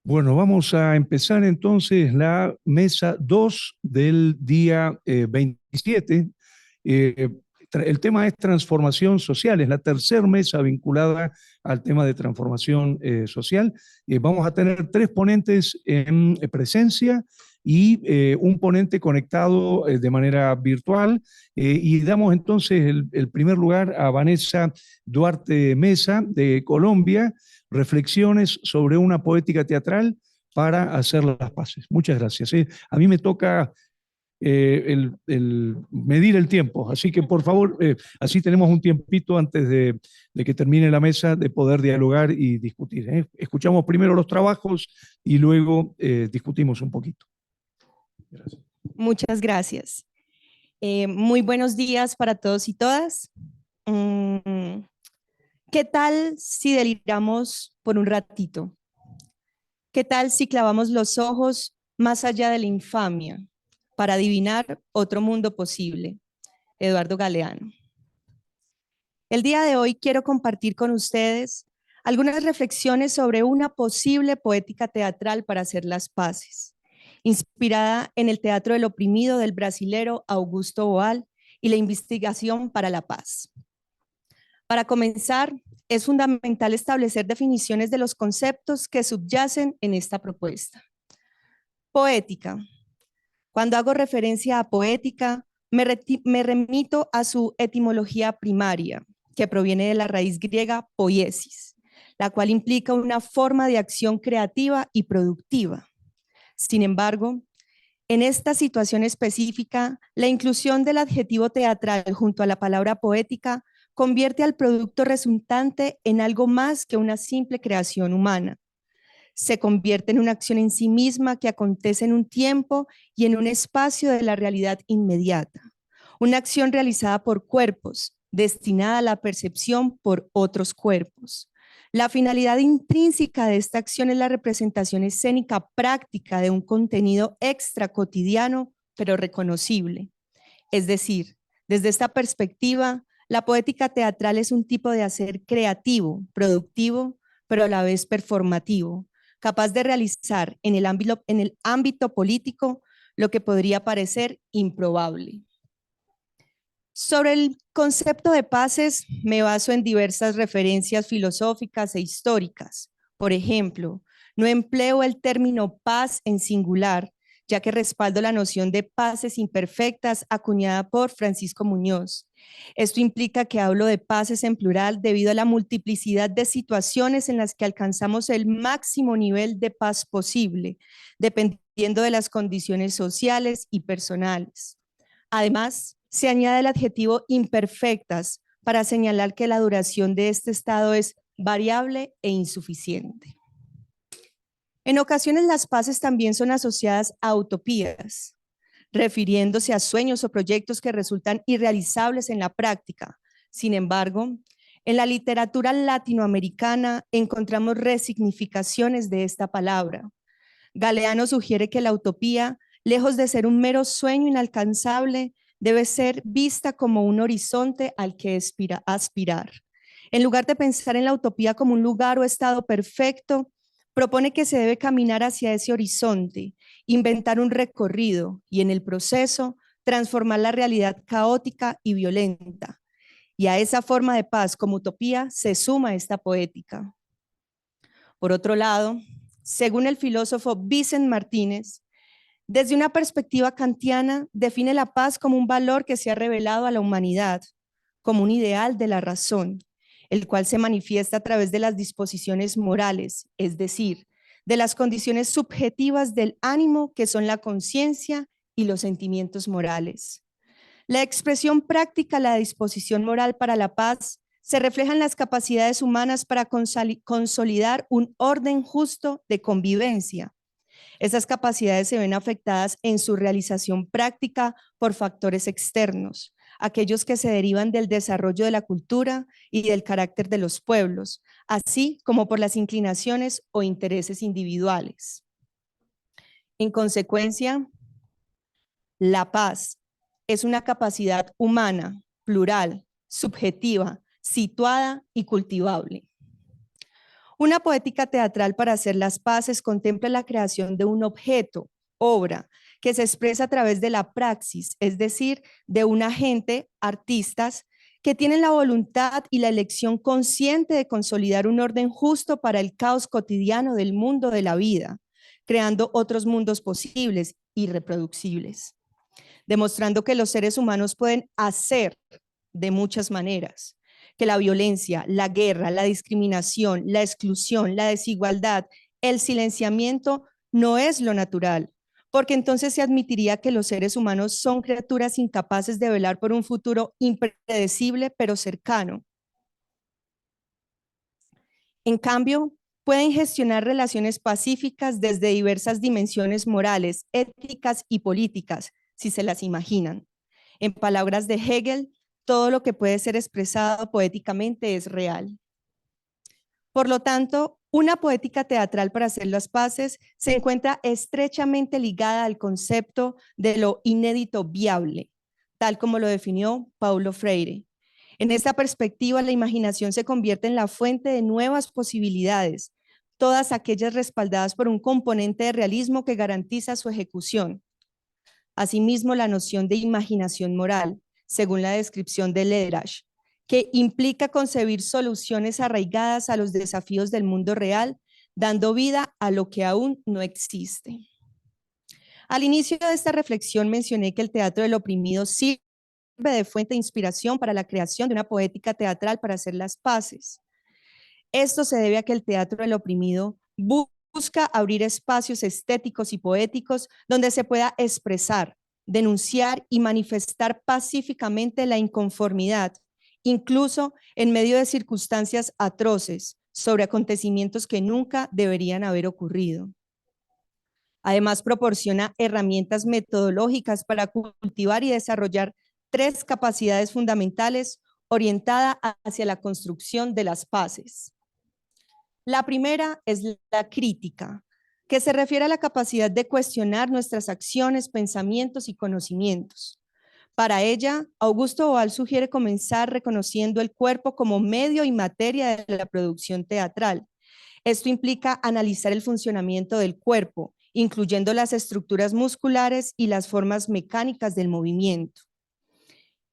Bueno, vamos a empezar entonces la mesa 2 del día 27. Eh, el tema es transformación social, es la tercera mesa vinculada al tema de transformación social. Vamos a tener tres ponentes en presencia y un ponente conectado de manera virtual. Y damos entonces el primer lugar a Vanessa Duarte Mesa de Colombia, reflexiones sobre una poética teatral para hacer las paces. Muchas gracias. A mí me toca el medir el tiempo, así que por favor, así tenemos un tiempito antes de que termine la mesa de poder dialogar y discutir. Escuchamos primero los trabajos y luego discutimos un poquito. Gracias. Muchas gracias. Muy buenos días para todos y todas. ¿Qué tal si deliramos por un ratito? ¿Qué tal si clavamos los ojos más allá de la infamia para adivinar otro mundo posible? Eduardo Galeano. El día de hoy quiero compartir con ustedes algunas reflexiones sobre una posible poética teatral para hacer las paces, inspirada en el teatro del oprimido del brasilero Augusto Boal y la investigación para la paz. Para comenzar, es fundamental establecer definiciones de los conceptos que subyacen en esta propuesta. Poética. Cuando hago referencia a poética, me remito a su etimología primaria, que proviene de la raíz griega poiesis, la cual implica una forma de acción creativa y productiva. Sin embargo, en esta situación específica, la inclusión del adjetivo teatral junto a la palabra poética convierte al producto resultante en algo más que una simple creación humana. Se convierte en una acción en sí misma que acontece en un tiempo y en un espacio de la realidad inmediata. Una acción realizada por cuerpos, destinada a la percepción por otros cuerpos. La finalidad intrínseca de esta acción es la representación escénica práctica de un contenido extra cotidiano, pero reconocible. Es decir, desde esta perspectiva, la poética teatral es un tipo de hacer creativo, productivo, pero a la vez performativo, capaz de realizar en el ámbito político lo que podría parecer improbable. Sobre el concepto de paces me baso en diversas referencias filosóficas e históricas. Por ejemplo, no empleo el término paz en singular, ya que respaldo la noción de paces imperfectas acuñada por Francisco Muñoz. Esto implica que hablo de paces en plural debido a la multiplicidad de situaciones en las que alcanzamos el máximo nivel de paz posible, dependiendo de las condiciones sociales y personales. Además, se añade el adjetivo imperfectas para señalar que la duración de este estado es variable e insuficiente. En ocasiones las paces también son asociadas a utopías, refiriéndose a sueños o proyectos que resultan irrealizables en la práctica. Sin embargo, en la literatura latinoamericana encontramos resignificaciones de esta palabra. Galeano sugiere que la utopía, lejos de ser un mero sueño inalcanzable, debe ser vista como un horizonte al que aspirar. En lugar de pensar en la utopía como un lugar o estado perfecto, propone que se debe caminar hacia ese horizonte, inventar un recorrido y en el proceso transformar la realidad caótica y violenta. Y a esa forma de paz como utopía se suma esta poética. Por otro lado, según el filósofo Vicent Martínez, desde una perspectiva kantiana, define la paz como un valor que se ha revelado a la humanidad, como un ideal de la razón, el cual se manifiesta a través de las disposiciones morales, es decir, de las condiciones subjetivas del ánimo que son la conciencia y los sentimientos morales. La expresión práctica de la disposición moral para la paz se refleja en las capacidades humanas para consolidar un orden justo de convivencia. Esas capacidades se ven afectadas en su realización práctica por factores externos, aquellos que se derivan del desarrollo de la cultura y del carácter de los pueblos, así como por las inclinaciones o intereses individuales. En consecuencia, la paz es una capacidad humana, plural, subjetiva, situada y cultivable. Una poética teatral para hacer las paces contempla la creación de un objeto, obra, que se expresa a través de la praxis, es decir, de un agente, artistas, que tienen la voluntad y la elección consciente de consolidar un orden justo para el caos cotidiano del mundo de la vida, creando otros mundos posibles y reproducibles, demostrando que los seres humanos pueden hacer de muchas maneras, que la violencia, la guerra, la discriminación, la exclusión, la desigualdad, el silenciamiento no es lo natural, porque entonces se admitiría que los seres humanos son criaturas incapaces de velar por un futuro impredecible pero cercano. En cambio, pueden gestionar relaciones pacíficas desde diversas dimensiones morales, éticas y políticas, si se las imaginan. En palabras de Hegel, todo lo que puede ser expresado poéticamente es real. Por lo tanto, una poética teatral para hacer las paces se encuentra estrechamente ligada al concepto de lo inédito viable, tal como lo definió Paulo Freire. En esta perspectiva, la imaginación se convierte en la fuente de nuevas posibilidades, todas aquellas respaldadas por un componente de realismo que garantiza su ejecución. Asimismo, la noción de imaginación moral, según la descripción de Lederach, que implica concebir soluciones arraigadas a los desafíos del mundo real, dando vida a lo que aún no existe. Al inicio de esta reflexión mencioné que el teatro del oprimido sirve de fuente de inspiración para la creación de una poética teatral para hacer las paces. Esto se debe a que el teatro del oprimido busca abrir espacios estéticos y poéticos donde se pueda expresar, denunciar y manifestar pacíficamente la inconformidad, incluso en medio de circunstancias atroces, sobre acontecimientos que nunca deberían haber ocurrido. Además, proporciona herramientas metodológicas para cultivar y desarrollar 3 capacidades fundamentales orientadas hacia la construcción de las paces. La primera es la crítica, que se refiere a la capacidad de cuestionar nuestras acciones, pensamientos y conocimientos. Para ella, Augusto Boal sugiere comenzar reconociendo el cuerpo como medio y materia de la producción teatral. Esto implica analizar el funcionamiento del cuerpo, incluyendo las estructuras musculares y las formas mecánicas del movimiento.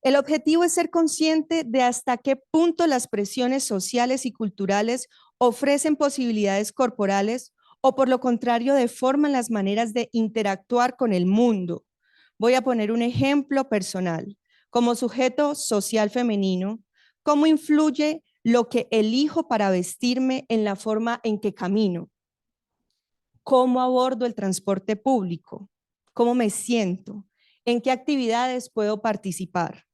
El objetivo es ser consciente de hasta qué punto las presiones sociales y culturales ofrecen posibilidades corporales o por lo contrario deforman las maneras de interactuar con el mundo. Voy a poner un ejemplo personal. Como sujeto social femenino, ¿cómo influye lo que elijo para vestirme en la forma en que camino? ¿Cómo abordo el transporte público? ¿Cómo me siento? ¿En qué actividades puedo participar?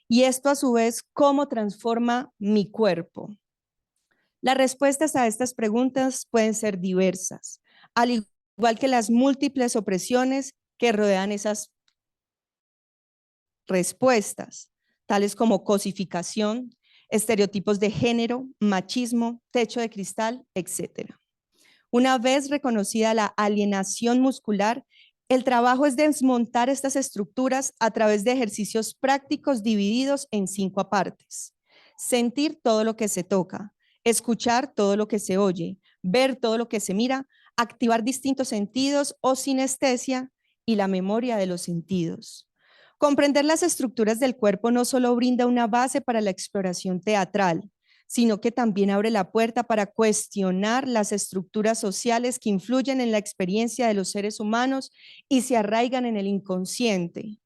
Y esto a su vez, ¿cómo transforma mi cuerpo? Las respuestas a estas preguntas pueden ser diversas, al igual que las múltiples opresiones que rodean esas respuestas, tales como cosificación, estereotipos de género, machismo, techo de cristal, etc. Una vez reconocida la alienación muscular, el trabajo es desmontar estas estructuras a través de ejercicios prácticos divididos en 5 partes. Sentir todo lo que se toca, escuchar todo lo que se oye, ver todo lo que se mira, activar distintos sentidos o sinestesia y la memoria de los sentidos. Comprender las estructuras del cuerpo no solo brinda una base para la exploración teatral, sino que también abre la puerta para cuestionar las estructuras sociales que influyen en la experiencia de los seres humanos y se arraigan en el inconsciente.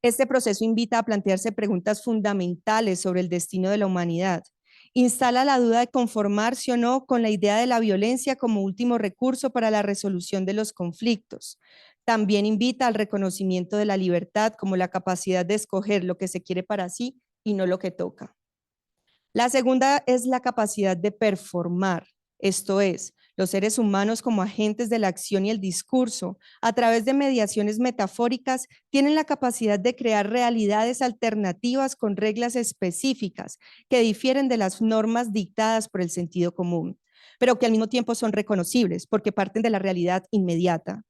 Este proceso invita a plantearse preguntas fundamentales sobre el destino de la humanidad. Instala la duda de conformarse o no con la idea de la violencia como último recurso para la resolución de los conflictos. También invita al reconocimiento de la libertad como la capacidad de escoger lo que se quiere para sí y no lo que toca. La segunda es la capacidad de performar, esto es, los seres humanos como agentes de la acción y el discurso, a través de mediaciones metafóricas, tienen la capacidad de crear realidades alternativas con reglas específicas que difieren de las normas dictadas por el sentido común, pero que al mismo tiempo son reconocibles porque parten de la realidad inmediata.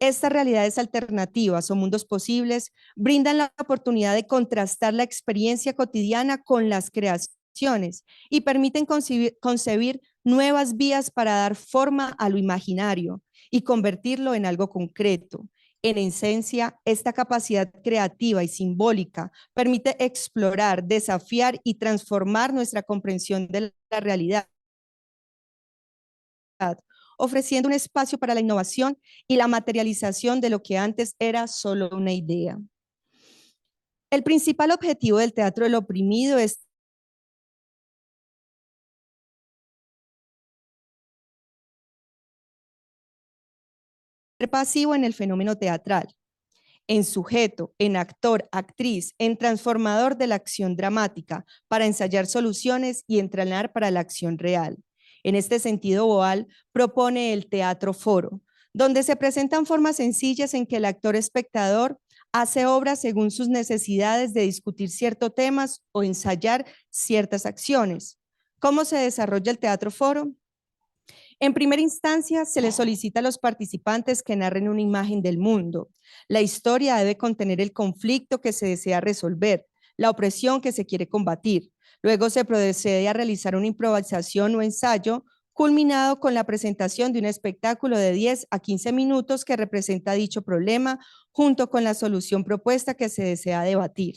Estas realidades alternativas o mundos posibles brindan la oportunidad de contrastar la experiencia cotidiana con las creaciones y permiten concebir nuevas vías para dar forma a lo imaginario y convertirlo en algo concreto. En esencia, esta capacidad creativa y simbólica permite explorar, desafiar y transformar nuestra comprensión de la realidad, ofreciendo un espacio para la innovación y la materialización de lo que antes era solo una idea. El principal objetivo del teatro del oprimido es ser pasivo en el fenómeno teatral, en sujeto, en actor, actriz, en transformador de la acción dramática, para ensayar soluciones y entrenar para la acción real. En este sentido, Boal propone el teatro foro, donde se presentan formas sencillas en que el actor espectador hace obras según sus necesidades de discutir ciertos temas o ensayar ciertas acciones. ¿Cómo se desarrolla el teatro foro? En primera instancia, se les solicita a los participantes que narren una imagen del mundo. La historia debe contener el conflicto que se desea resolver, la opresión que se quiere combatir. Luego se procede a realizar una improvisación o ensayo, culminado con la presentación de un espectáculo de 10 a 15 minutos que representa dicho problema, junto con la solución propuesta que se desea debatir.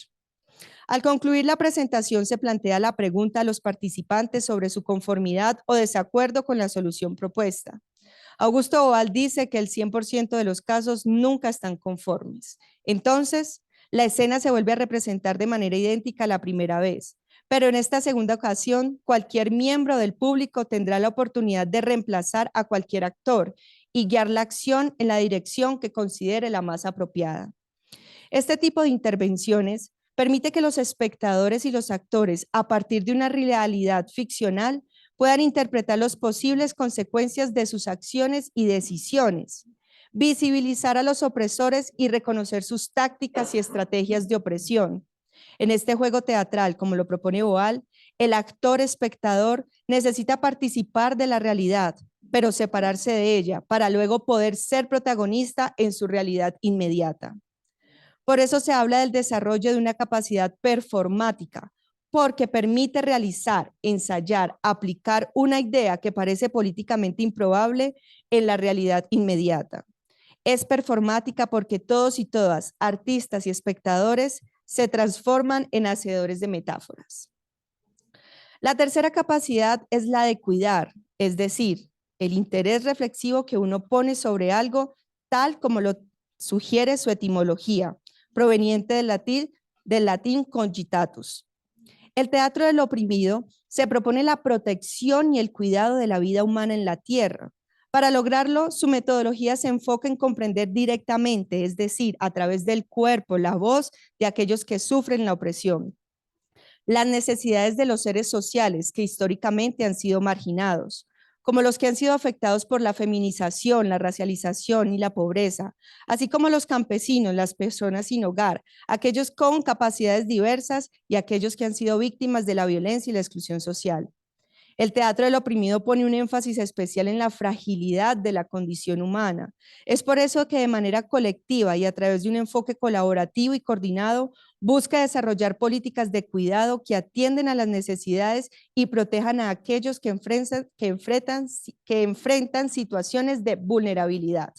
Al concluir la presentación, se plantea la pregunta a los participantes sobre su conformidad o desacuerdo con la solución propuesta. Augusto Boal dice que el 100% de los casos nunca están conformes. Entonces, la escena se vuelve a representar de manera idéntica a la primera vez, pero en esta segunda ocasión, cualquier miembro del público tendrá la oportunidad de reemplazar a cualquier actor y guiar la acción en la dirección que considere la más apropiada. Este tipo de intervenciones permite que los espectadores y los actores, a partir de una realidad ficcional, puedan interpretar las posibles consecuencias de sus acciones y decisiones, visibilizar a los opresores y reconocer sus tácticas y estrategias de opresión. En este juego teatral, como lo propone Boal, el actor espectador necesita participar de la realidad, pero separarse de ella para luego poder ser protagonista en su realidad inmediata. Por eso se habla del desarrollo de una capacidad performática, porque permite realizar, ensayar, aplicar una idea que parece políticamente improbable en la realidad inmediata. Es performática porque todos y todas, artistas y espectadores, se transforman en hacedores de metáforas. La tercera capacidad es la de cuidar, es decir, el interés reflexivo que uno pone sobre algo tal como lo sugiere su etimología, proveniente del latín cogitatus. El teatro del oprimido se propone la protección y el cuidado de la vida humana en la tierra. Para lograrlo, su metodología se enfoca en comprender directamente, es decir, a través del cuerpo, la voz de aquellos que sufren la opresión, las necesidades de los seres sociales que históricamente han sido marginados, como los que han sido afectados por la feminización, la racialización y la pobreza, así como los campesinos, las personas sin hogar, aquellos con capacidades diversas y aquellos que han sido víctimas de la violencia y la exclusión social. El teatro del oprimido pone un énfasis especial en la fragilidad de la condición humana. Es por eso que de manera colectiva y a través de un enfoque colaborativo y coordinado, busca desarrollar políticas de cuidado que atienden a las necesidades y protejan a aquellos que enfrentan situaciones de vulnerabilidad.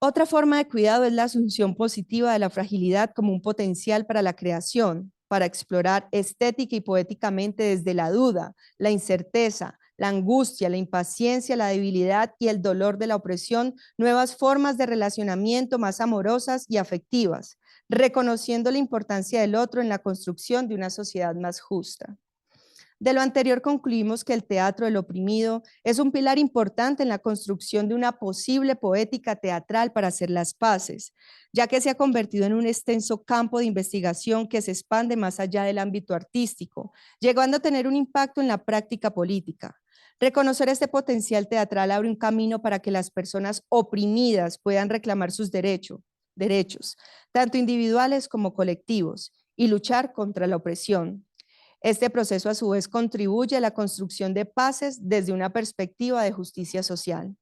Otra forma de cuidado es la asunción positiva de la fragilidad como un potencial para la creación, para explorar estética y poéticamente desde la duda, la incerteza, la angustia, la impaciencia, la debilidad y el dolor de la opresión, nuevas formas de relacionamiento más amorosas y afectivas, reconociendo la importancia del otro en la construcción de una sociedad más justa. De lo anterior concluimos que el teatro del oprimido es un pilar importante en la construcción de una posible poética teatral para hacer las paces, ya que se ha convertido en un extenso campo de investigación que se expande más allá del ámbito artístico, llegando a tener un impacto en la práctica política. Reconocer este potencial teatral abre un camino para que las personas oprimidas puedan reclamar sus derechos, tanto individuales como colectivos, y luchar contra la opresión. Este proceso a su vez contribuye a la construcción de paces desde una perspectiva de justicia social.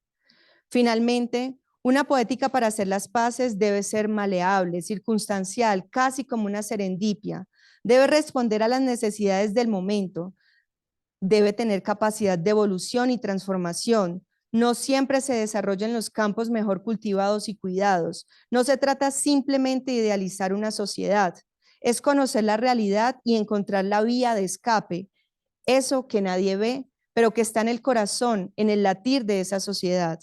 Finalmente, una poética para hacer las paces debe ser maleable, circunstancial, casi como una serendipia, Debe responder a las necesidades del momento, debe tener capacidad de evolución y transformación. No siempre se desarrolla en los campos mejor cultivados y cuidados. No se trata simplemente de idealizar una sociedad, es conocer la realidad y encontrar la vía de escape, eso que nadie ve, pero que está en el corazón, en el latir de esa sociedad.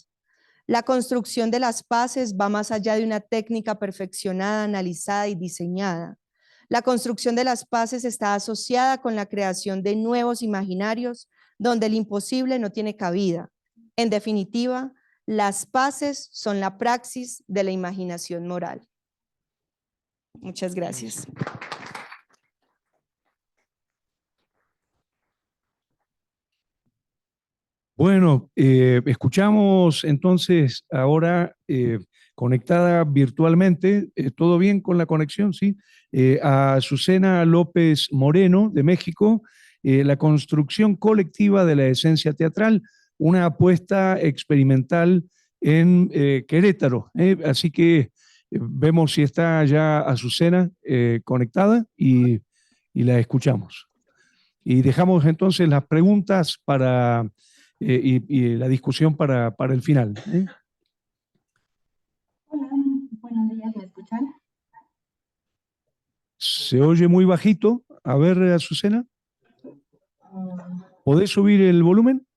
La construcción de las paces va más allá de una técnica perfeccionada, analizada y diseñada. La construcción de las paces está asociada con la creación de nuevos imaginarios donde el imposible no tiene cabida. En definitiva, las paces son la praxis de la imaginación moral. Muchas gracias. Bueno, escuchamos entonces ahora conectada virtualmente, ¿todo bien con la conexión? Sí. A Azucena López Moreno de México, la construcción colectiva de la esencia teatral, una apuesta experimental en Querétaro. Así que vemos si está ya Azucena conectada y la escuchamos. Y dejamos entonces las preguntas para y la discusión para el final. Hola, buenos días, ¿me escuchan? Se oye muy bajito. A ver, Azucena, Mm, ¿podés subir el volumen?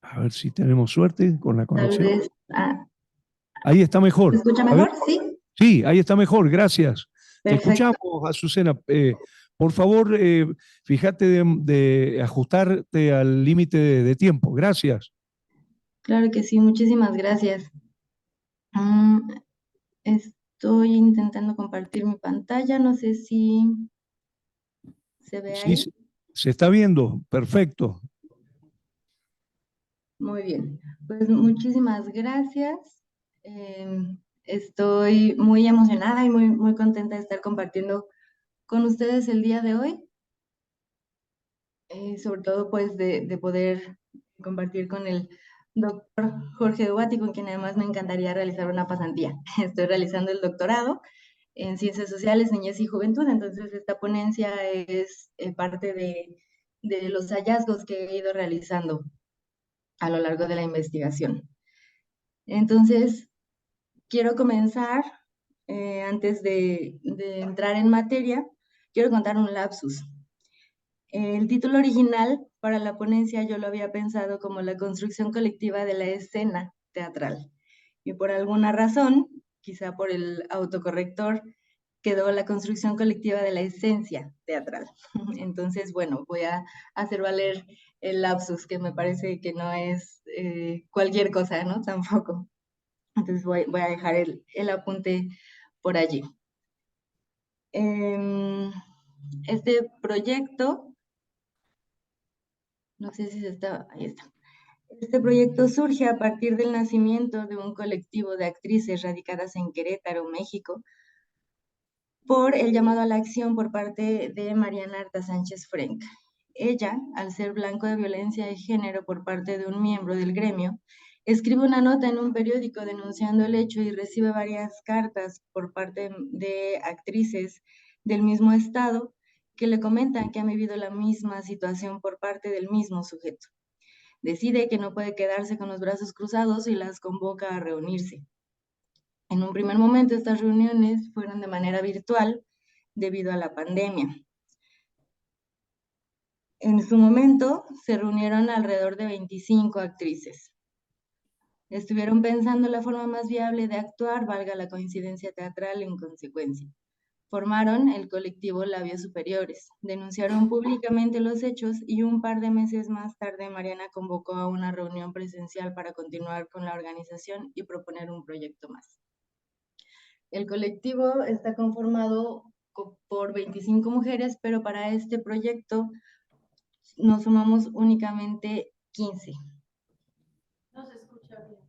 A ver si tenemos suerte con la Tal conexión. vez. Ahí está ¿Se mejor. escucha A ver, mejor? Sí, sí, ahí está mejor. Gracias. Te perfecto. escuchamos, Azucena. Por favor, fíjate de ajustarte al límite de tiempo. Gracias. Claro que sí, muchísimas gracias. Mm, Estoy intentando compartir mi pantalla, no sé si se ve Sí, ahí. se está viendo. Perfecto. Muy bien, pues muchísimas gracias. Estoy muy emocionada y muy contenta de estar compartiendo con ustedes el día de hoy. Sobre todo pues de poder compartir con el doctor Jorge Duati, con quien además me encantaría realizar una pasantía. Estoy realizando el doctorado en Ciencias Sociales, Niñez y Juventud, entonces esta ponencia es parte de los hallazgos que he ido realizando a lo largo de la investigación. Entonces, quiero comenzar, antes de entrar en materia, quiero contar un lapsus. El título original para la ponencia yo lo había pensado como la construcción colectiva de la escena teatral. Y por alguna razón, quizá por el autocorrector, quedó la construcción colectiva de la esencia teatral. Entonces, bueno, voy a hacer valer el lapsus, que me parece que no es cualquier cosa, ¿no? Tampoco. Entonces voy a dejar el apunte por allí. Este proyecto, no sé si se está, ahí está. Este proyecto surge a partir del nacimiento de un colectivo de actrices radicadas en Querétaro, México, por el llamado a la acción por parte de Mariana Arta Sánchez Frenk. Ella, al ser blanco de violencia de género por parte de un miembro del gremio, escribe una nota en un periódico denunciando el hecho y recibe varias cartas por parte de actrices del mismo estado que le comentan que han vivido la misma situación por parte del mismo sujeto. Decide que no puede quedarse con los brazos cruzados y las convoca a reunirse. En un primer momento, estas reuniones fueron de manera virtual debido a la pandemia. En su momento, se reunieron alrededor de 25 actrices. Estuvieron pensando la forma más viable de actuar, valga la coincidencia teatral en consecuencia. Formaron el colectivo Labios Superiores, denunciaron públicamente los hechos y un par de meses más tarde Mariana convocó a una reunión presencial para continuar con la organización y proponer un proyecto más. El colectivo está conformado por 25 mujeres, pero para este proyecto nos sumamos únicamente 15. No se escucha bien.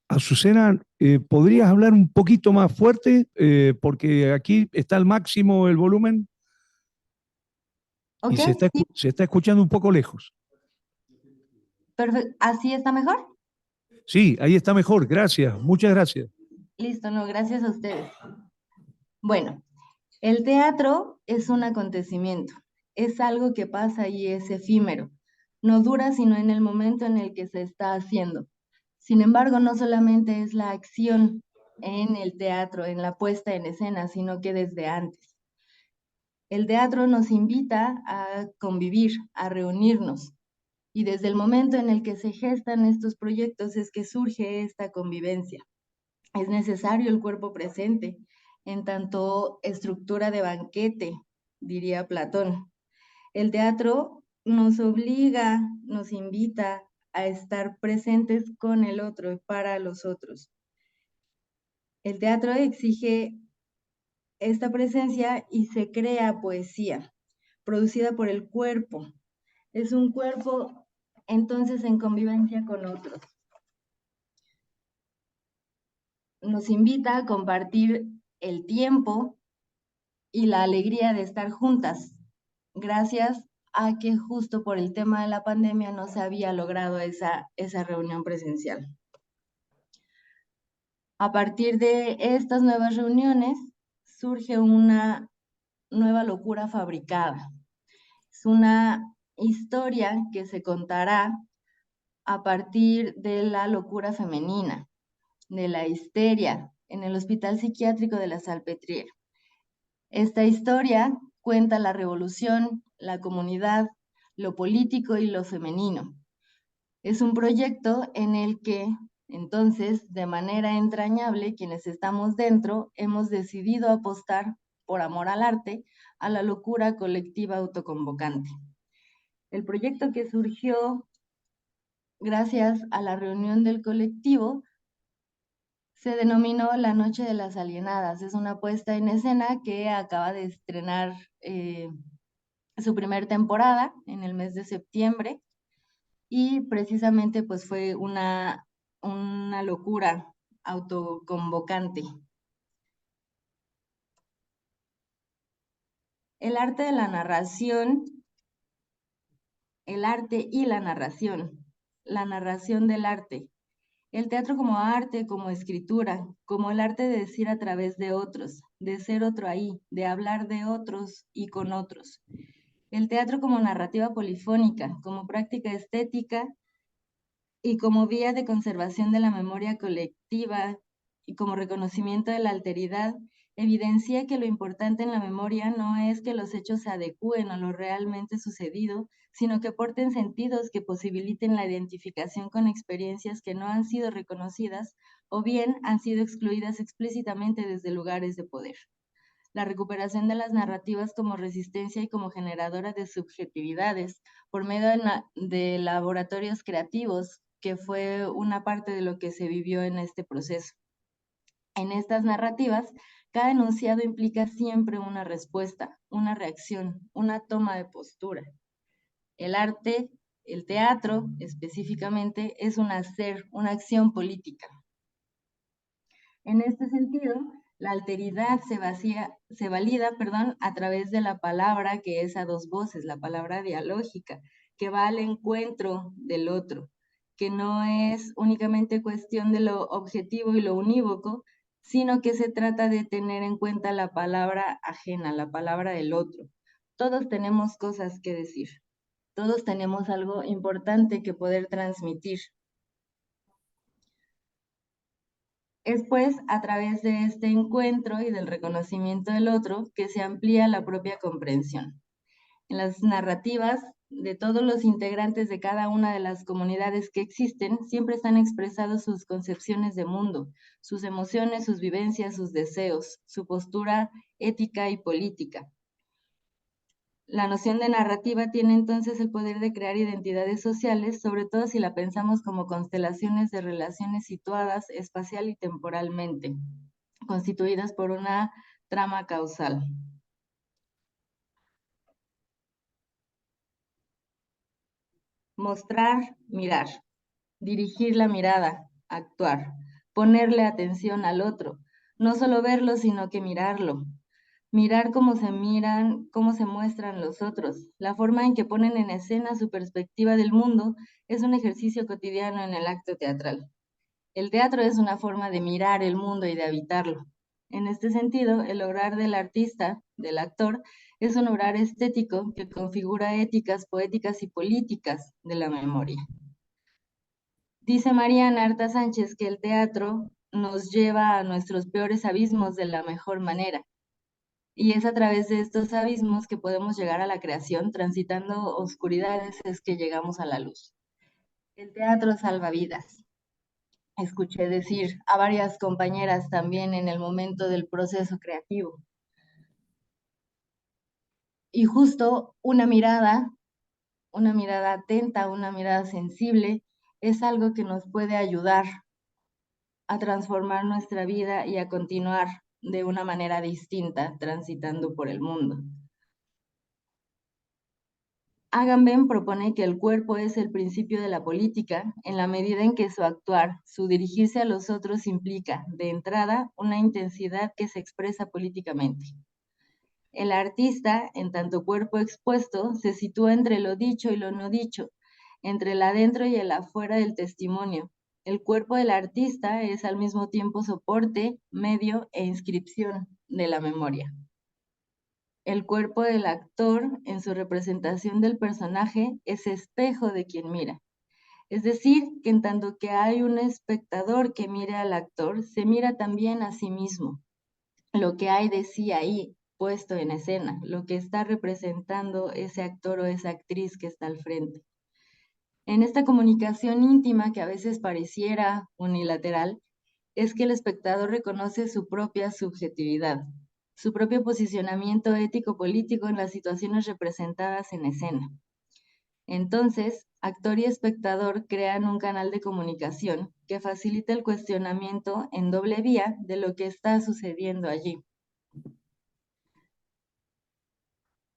Azucena, ¿podrías hablar un poquito más fuerte? Porque aquí está al máximo el volumen. Y ¿Ok? Sí, se está escuchando un poco lejos. perfecto. ¿Así está mejor? Sí, ahí está mejor. Gracias. Muchas gracias. Listo, no, gracias a ustedes. Bueno, el teatro es un acontecimiento, es algo que pasa y es efímero. No dura sino en el momento en el que se está haciendo. Sin embargo, no solamente es la acción en el teatro, en la puesta en escena, sino que desde antes. El teatro nos invita a convivir, a reunirnos, y desde el momento en el que se gestan estos proyectos es que surge esta convivencia. Es necesario el cuerpo presente, en tanto estructura de banquete, diría Platón. El teatro nos obliga, nos invita a estar presentes con el otro y para los otros. El teatro exige esta presencia y se crea poesía, producida por el cuerpo. Es un cuerpo entonces en convivencia con otros. Nos invita a compartir el tiempo y la alegría de estar juntas, gracias a que justo por el tema de la pandemia no se había logrado esa reunión presencial. A partir de estas nuevas reuniones surge una nueva locura fabricada. Es una historia que se contará a partir de la locura femenina, de la histeria en el Hospital Psiquiátrico de la Salpêtrière. Esta historia cuenta la revolución, la comunidad, lo político y lo femenino. Es un proyecto en el que, entonces, de manera entrañable, quienes estamos dentro hemos decidido apostar, por amor al arte, a la locura colectiva autoconvocante. El proyecto que surgió gracias a la reunión del colectivo se denominó La Noche de las Alienadas. Es una puesta en escena que acaba de estrenar su primer temporada en el mes de septiembre y precisamente pues fue una locura autoconvocante. El arte de la narración, el arte y la narración del arte. El teatro como arte, como escritura, como el arte de decir a través de otros, de ser otro ahí, de hablar de otros y con otros. El teatro como narrativa polifónica, como práctica estética y como vía de conservación de la memoria colectiva y como reconocimiento de la alteridad, evidencia que lo importante en la memoria no es que los hechos se adecúen a lo realmente sucedido, sino que aporten sentidos que posibiliten la identificación con experiencias que no han sido reconocidas o bien han sido excluidas explícitamente desde lugares de poder. La recuperación de las narrativas como resistencia y como generadora de subjetividades por medio de laboratorios creativos, que fue una parte de lo que se vivió en este proceso. En estas narrativas, cada enunciado implica siempre una respuesta, una reacción, una toma de postura. El arte, el teatro específicamente, es un hacer, una acción política. En este sentido, la alteridad se valida a través de la palabra que es a dos voces, la palabra dialógica, que va al encuentro del otro, que no es únicamente cuestión de lo objetivo y lo unívoco, sino que se trata de tener en cuenta la palabra ajena, la palabra del otro. Todos tenemos cosas que decir, todos tenemos algo importante que poder transmitir. Es pues a través de este encuentro y del reconocimiento del otro que se amplía la propia comprensión. En las narrativas de todos los integrantes de cada una de las comunidades que existen, siempre están expresados sus concepciones de mundo, sus emociones, sus vivencias, sus deseos, su postura ética y política. La noción de narrativa tiene entonces el poder de crear identidades sociales, sobre todo si la pensamos como constelaciones de relaciones situadas espacial y temporalmente, constituidas por una trama causal. Mostrar, mirar, dirigir la mirada, actuar, ponerle atención al otro, no solo verlo, sino que mirarlo, mirar cómo se miran, cómo se muestran los otros. La forma en que ponen en escena su perspectiva del mundo es un ejercicio cotidiano en el acto teatral. El teatro es una forma de mirar el mundo y de habitarlo. En este sentido, el obrar del artista, del actor, es un obrar estético que configura éticas, poéticas y políticas de la memoria. Dice Mariana Arta Sánchez que el teatro nos lleva a nuestros peores abismos de la mejor manera. Y es a través de estos abismos que podemos llegar a la creación, transitando oscuridades es que llegamos a la luz. El teatro salva vidas. Escuché decir a varias compañeras también en el momento del proceso creativo. Y justo una mirada atenta, una mirada sensible, es algo que nos puede ayudar a transformar nuestra vida y a continuar de una manera distinta transitando por el mundo. Agamben propone que el cuerpo es el principio de la política en la medida en que su actuar, su dirigirse a los otros implica, de entrada, una intensidad que se expresa políticamente. El artista, en tanto cuerpo expuesto, se sitúa entre lo dicho y lo no dicho, entre el adentro y el afuera del testimonio. El cuerpo del artista es al mismo tiempo soporte, medio e inscripción de la memoria. El cuerpo del actor, en su representación del personaje, es espejo de quien mira. Es decir, que en tanto que hay un espectador que mire al actor, se mira también a sí mismo. Lo que hay de sí ahí, puesto en escena, lo que está representando ese actor o esa actriz que está al frente. En esta comunicación íntima que a veces pareciera unilateral, es que el espectador reconoce su propia subjetividad, su propio posicionamiento ético-político en las situaciones representadas en escena. Entonces, actor y espectador crean un canal de comunicación que facilita el cuestionamiento en doble vía de lo que está sucediendo allí.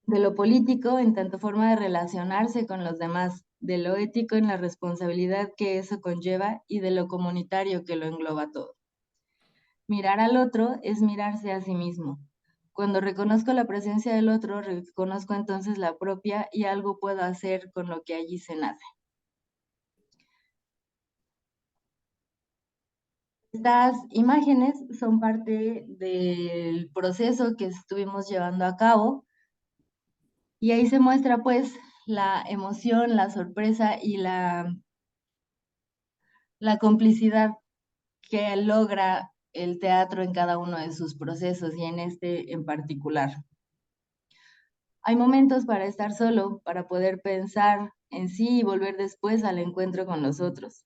De lo político en tanto forma de relacionarse con los demás, de lo ético en la responsabilidad que eso conlleva y de lo comunitario que lo engloba todo. Mirar al otro es mirarse a sí mismo. Cuando reconozco la presencia del otro, reconozco entonces la propia y algo puedo hacer con lo que allí se nace. Estas imágenes son parte del proceso que estuvimos llevando a cabo y ahí se muestra pues la emoción, la sorpresa y la complicidad que logra el teatro en cada uno de sus procesos y en este en particular. Hay momentos para estar solo, para poder pensar en sí y volver después al encuentro con los otros.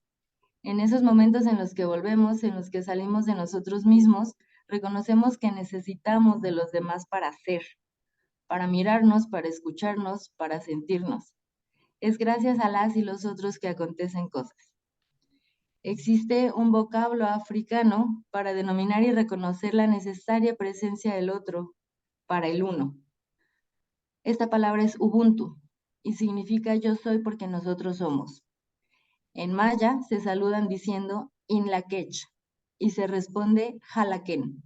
En esos momentos en los que volvemos, en los que salimos de nosotros mismos, reconocemos que necesitamos de los demás para ser, para mirarnos, para escucharnos, para sentirnos. Es gracias a las y los otros que acontecen cosas. Existe un vocablo africano para denominar y reconocer la necesaria presencia del otro para el uno. Esta palabra es Ubuntu y significa yo soy porque nosotros somos. En maya se saludan diciendo Inlakech y se responde Halaken,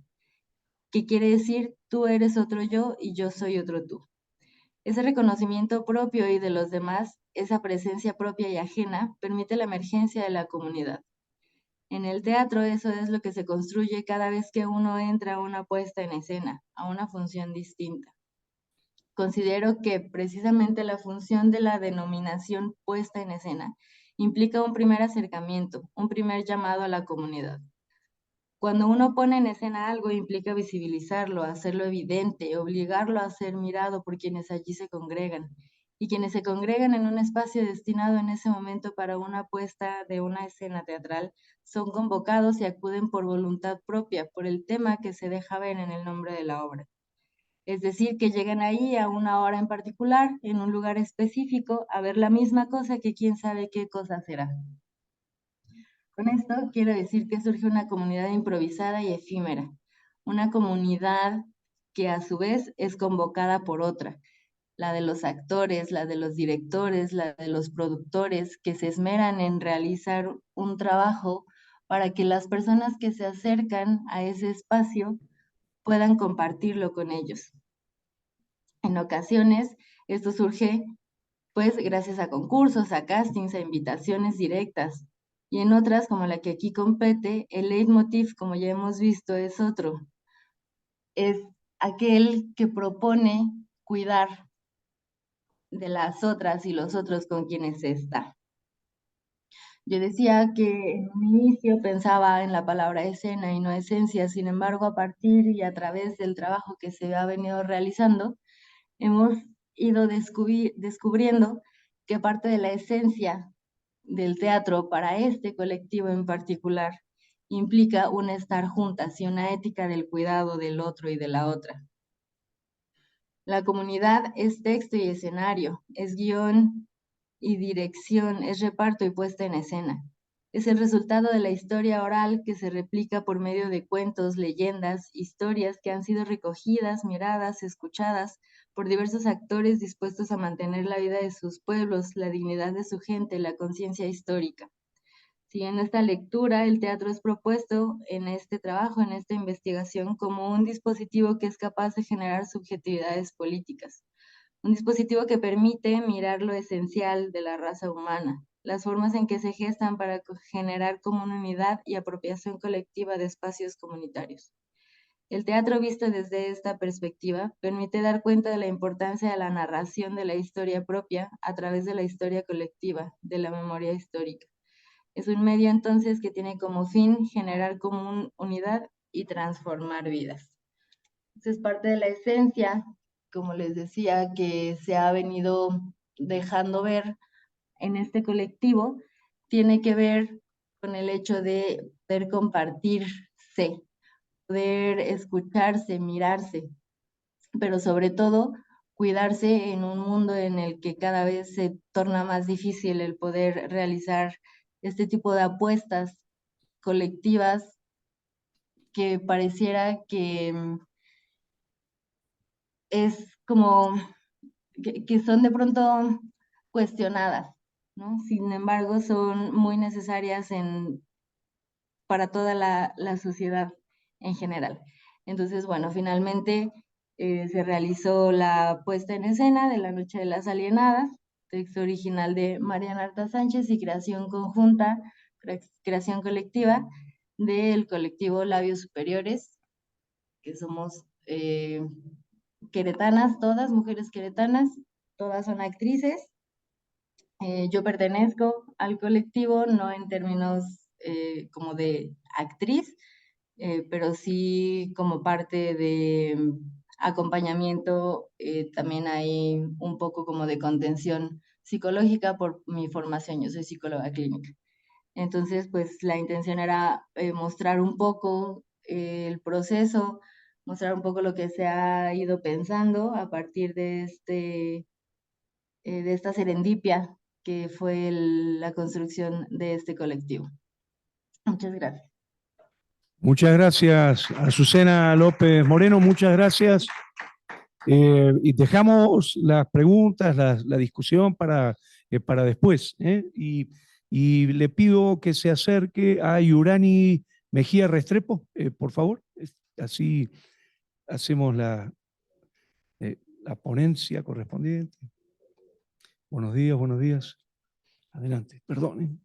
que quiere decir tú eres otro yo y yo soy otro tú. Ese reconocimiento propio y de los demás, esa presencia propia y ajena, permite la emergencia de la comunidad. En el teatro eso es lo que se construye cada vez que uno entra a una puesta en escena, a una función distinta. Considero que precisamente la función de la denominación puesta en escena implica un primer acercamiento, un primer llamado a la comunidad. Cuando uno pone en escena algo implica visibilizarlo, hacerlo evidente, obligarlo a ser mirado por quienes allí se congregan y quienes se congregan en un espacio destinado en ese momento para una puesta de una escena teatral son convocados y acuden por voluntad propia, por el tema que se deja ver en el nombre de la obra. Es decir, que llegan ahí a una hora en particular, en un lugar específico, a ver la misma cosa que quién sabe qué cosa será. Con esto quiero decir que surge una comunidad improvisada y efímera, una comunidad que a su vez es convocada por otra, la de los actores, la de los directores, la de los productores, que se esmeran en realizar un trabajo para que las personas que se acercan a ese espacio puedan compartirlo con ellos. En ocasiones, esto surge pues gracias a concursos, a castings, a invitaciones directas. Y en otras, como la que aquí compete, el leitmotiv, como ya hemos visto, es otro. Es aquel que propone cuidar de las otras y los otros con quienes se está. Yo decía que en un inicio pensaba en la palabra escena y no esencia, sin embargo, a partir y a través del trabajo que se ha venido realizando, hemos ido descubriendo que parte de la esencia del teatro para este colectivo en particular implica un estar juntas y una ética del cuidado del otro y de la otra. La comunidad es texto y escenario, es guión y dirección, es reparto y puesta en escena. Es el resultado de la historia oral que se replica por medio de cuentos, leyendas, historias que han sido recogidas, miradas, escuchadas por diversos actores dispuestos a mantener la vida de sus pueblos, la dignidad de su gente, la conciencia histórica. Si en esta lectura el teatro es propuesto en este trabajo, en esta investigación, como un dispositivo que es capaz de generar subjetividades políticas, un dispositivo que permite mirar lo esencial de la raza humana, las formas en que se gestan para generar comunidad y apropiación colectiva de espacios comunitarios. El teatro visto desde esta perspectiva permite dar cuenta de la importancia de la narración de la historia propia a través de la historia colectiva, de la memoria histórica. Es un medio entonces que tiene como fin generar unidad y transformar vidas. Entonces, parte de la esencia, como les decía, que se ha venido dejando ver en este colectivo, tiene que ver con el hecho de poder compartirse, poder escucharse, mirarse, pero sobre todo cuidarse en un mundo en el que cada vez se torna más difícil el poder realizar este tipo de apuestas colectivas que pareciera que es como que son de pronto cuestionadas, ¿no? Sin embargo, son muy necesarias para toda la sociedad en general. Entonces, bueno, finalmente se realizó la puesta en escena de La Noche de las Alienadas, texto original de Mariana Arta Sánchez y creación conjunta, creación colectiva del colectivo Labios Superiores, que somos queretanas, todas mujeres queretanas, todas son actrices. Yo pertenezco al colectivo, no en términos como de actriz, pero sí como parte de acompañamiento, también hay un poco como de contención psicológica por mi formación, yo soy psicóloga clínica. Entonces, pues la intención era mostrar un poco el proceso, mostrar un poco lo que se ha ido pensando a partir de esta serendipia que fue la construcción de este colectivo. Muchas gracias. Muchas gracias, Azucena López Moreno, muchas gracias. Y dejamos las preguntas, la discusión para después. Y le pido que se acerque a Yurani Mejía Restrepo, por favor. Así hacemos la ponencia correspondiente. Buenos días, buenos días. Adelante, perdonen.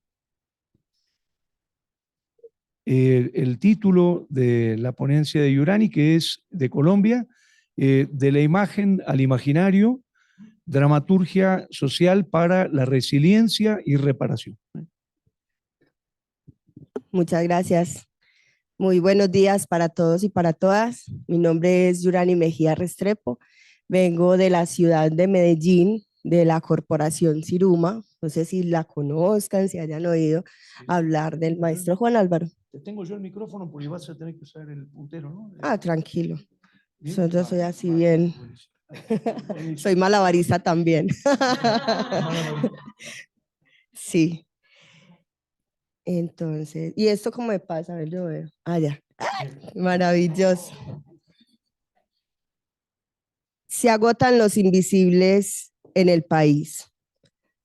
El título de la ponencia de Yurani, que es de Colombia, de la imagen al imaginario, dramaturgia social para la resiliencia y reparación. Muchas gracias. Muy buenos días para todos y para todas. Mi nombre es Yurani Mejía Restrepo. Vengo de la ciudad de Medellín, de la corporación Siruma. No sé si la conozcan, si hayan oído hablar del maestro Juan Álvaro. Te tengo yo el micrófono porque vas a tener que usar el puntero, ¿no? Ah, tranquilo. Yo soy así bien. Soy malabarista también. Sí. Entonces, ¿y esto cómo me pasa? A ver, yo veo. Ah, ya. Maravilloso. Se agotan los invisibles en el país.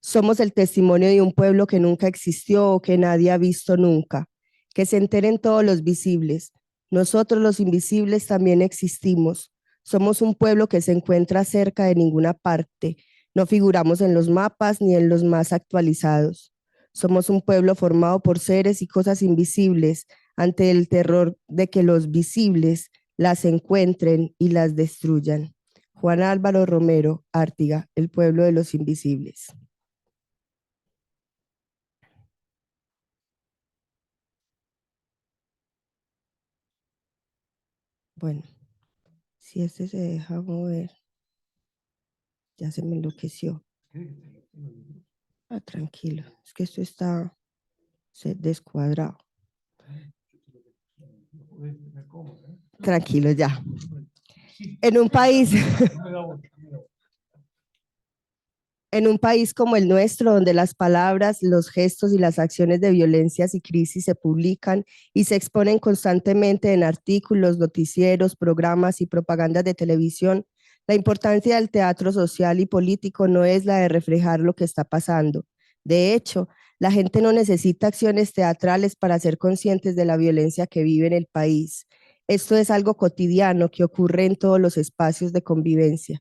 Somos el testimonio de un pueblo que nunca existió o que nadie ha visto nunca. Que se enteren todos los visibles. Nosotros los invisibles también existimos. Somos un pueblo que se encuentra cerca de ninguna parte. No figuramos en los mapas ni en los más actualizados. Somos un pueblo formado por seres y cosas invisibles ante el terror de que los visibles las encuentren y las destruyan. Juan Álvaro Romero, Ártiga, el pueblo de los invisibles. Bueno, si este se deja mover, ya se me enloqueció. Ah, tranquilo, es que esto está descuadrado. Tranquilo, ya. En un país, en un país como el nuestro, donde las palabras, los gestos y las acciones de violencias y crisis se publican y se exponen constantemente en artículos, noticieros, programas y propagandas de televisión, la importancia del teatro social y político no es la de reflejar lo que está pasando. De hecho, la gente no necesita acciones teatrales para ser conscientes de la violencia que vive en el país. Esto es algo cotidiano que ocurre en todos los espacios de convivencia.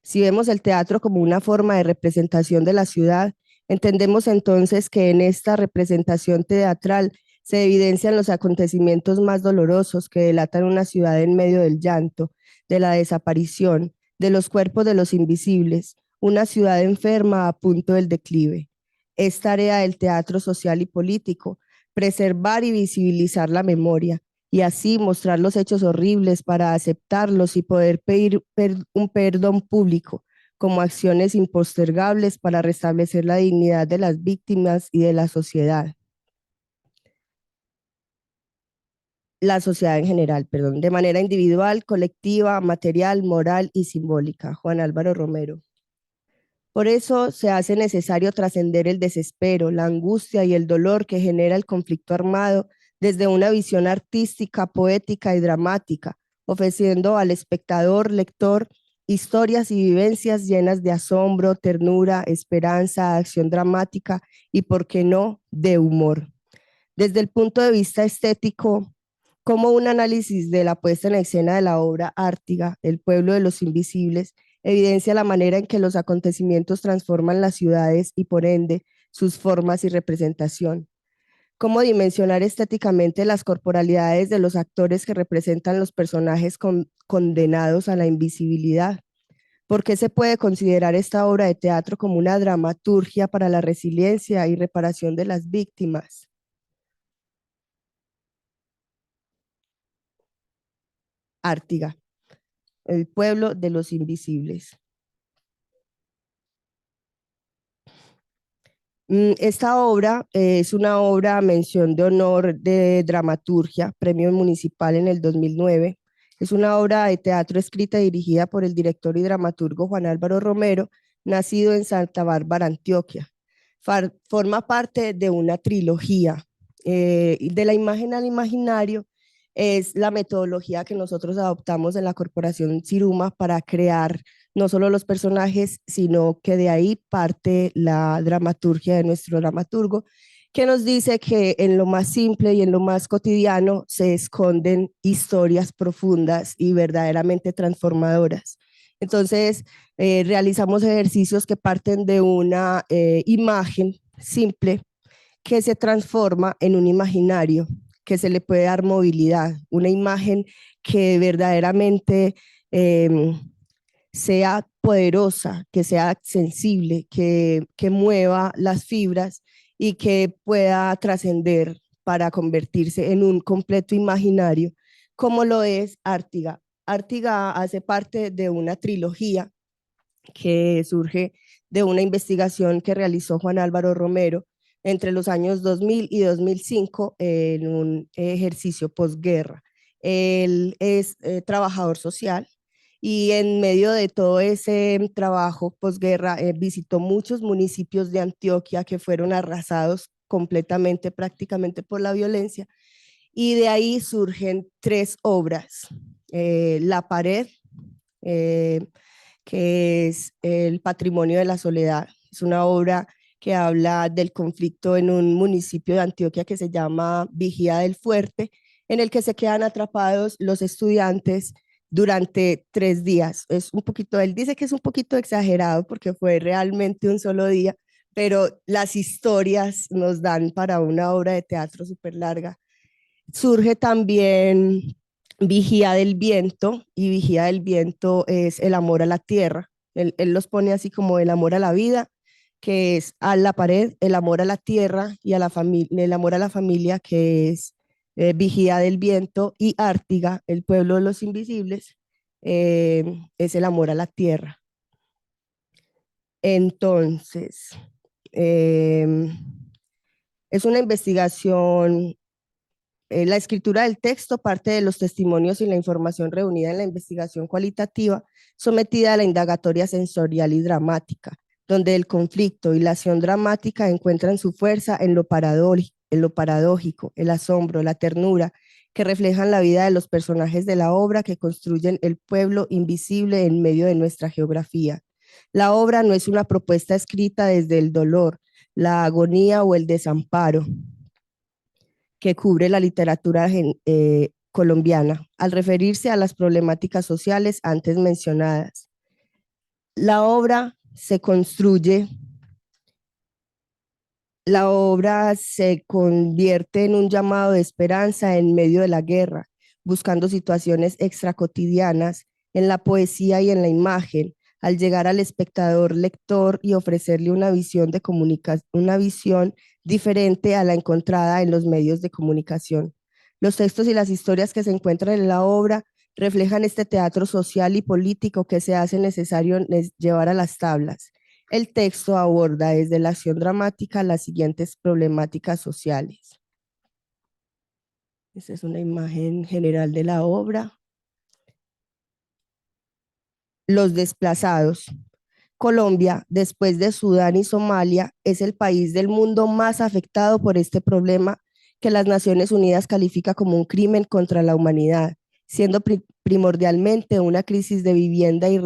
Si vemos el teatro como una forma de representación de la ciudad, entendemos entonces que en esta representación teatral se evidencian los acontecimientos más dolorosos que delatan una ciudad en medio del llanto, de la desaparición, de los cuerpos de los invisibles, una ciudad enferma a punto del declive. Es tarea del teatro social y político preservar y visibilizar la memoria, y así mostrar los hechos horribles para aceptarlos y poder pedir un perdón público como acciones impostergables para restablecer la dignidad de las víctimas y de la sociedad. La sociedad en general, perdón, de manera individual, colectiva, material, moral y simbólica. Juan Álvaro Romero. Por eso se hace necesario trascender el desespero, la angustia y el dolor que genera el conflicto armado desde una visión artística, poética y dramática, ofreciendo al espectador, lector, historias y vivencias llenas de asombro, ternura, esperanza, acción dramática y, por qué no, de humor. Desde el punto de vista estético, como un análisis de la puesta en escena de la obra Ártiga, El pueblo de los invisibles, evidencia la manera en que los acontecimientos transforman las ciudades y, por ende, sus formas y representación. Cómo dimensionar estéticamente las corporalidades de los actores que representan los personajes condenados a la invisibilidad. ¿Por qué se puede considerar esta obra de teatro como una dramaturgia para la resiliencia y reparación de las víctimas? Ártiga, el pueblo de los invisibles. Esta obra es una obra mención de honor de dramaturgia, premio municipal en el 2009. Es una obra de teatro escrita y dirigida por el director y dramaturgo Juan Álvaro Romero, nacido en Santa Bárbara, Antioquia. Forma parte de una trilogía. De la imagen al imaginario es la metodología que nosotros adoptamos en la Corporación Siruma para crear no solo los personajes, sino que de ahí parte la dramaturgia de nuestro dramaturgo, que nos dice que en lo más simple y en lo más cotidiano se esconden historias profundas y verdaderamente transformadoras. Entonces, realizamos ejercicios que parten de una imagen simple que se transforma en un imaginario, que se le puede dar movilidad, una imagen que verdaderamente sea poderosa, que sea sensible, que mueva las fibras y que pueda trascender para convertirse en un completo imaginario, como lo es Ártiga. Ártiga hace parte de una trilogía que surge de una investigación que realizó Juan Álvaro Romero entre los años 2000 y 2005 en un ejercicio posguerra. Él es trabajador social y en medio de todo ese trabajo posguerra visitó muchos municipios de Antioquia que fueron arrasados completamente, prácticamente por la violencia, y de ahí surgen tres obras. La Pared, que es El patrimonio de la soledad. Es una obra que habla del conflicto en un municipio de Antioquia que se llama Vigía del Fuerte, en el que se quedan atrapados los estudiantes durante 3 días. Es un poquito, él dice que es un poquito exagerado porque fue realmente un solo día, pero las historias nos dan para una obra de teatro súper larga. Surge también Vigía del Viento, y Vigía del Viento es el amor a la tierra. Él los pone así como el amor a la vida, que es a la pared, el amor a la tierra y a la familia, el amor a la familia, que es Vigía del Viento, y Ártiga, el pueblo de los invisibles, es el amor a la tierra. Entonces, eh, es una investigación. La escritura del texto parte de los testimonios y la información reunida en la investigación cualitativa sometida a la indagatoria sensorial y dramática, donde el conflicto y la acción dramática encuentran su fuerza en lo paradójico, el asombro, la ternura, que reflejan la vida de los personajes de la obra que construyen el pueblo invisible en medio de nuestra geografía. La obra no es una propuesta escrita desde el dolor, la agonía o el desamparo que cubre la literatura colombiana, al referirse a las problemáticas sociales antes mencionadas. La obra se construye, la obra se convierte en un llamado de esperanza en medio de la guerra, buscando situaciones extracotidianas en la poesía y en la imagen, al llegar al espectador lector y ofrecerle una visión de una visión diferente a la encontrada en los medios de comunicación. Los textos y las historias que se encuentran en la obra reflejan este teatro social y político que se hace necesario llevar a las tablas. El texto aborda desde la acción dramática las siguientes problemáticas sociales. Esta es una imagen general de la obra. Los desplazados. Colombia, después de Sudán y Somalia, es el país del mundo más afectado por este problema que las Naciones Unidas califica como un crimen contra la humanidad, siendo primordialmente una crisis de vivienda y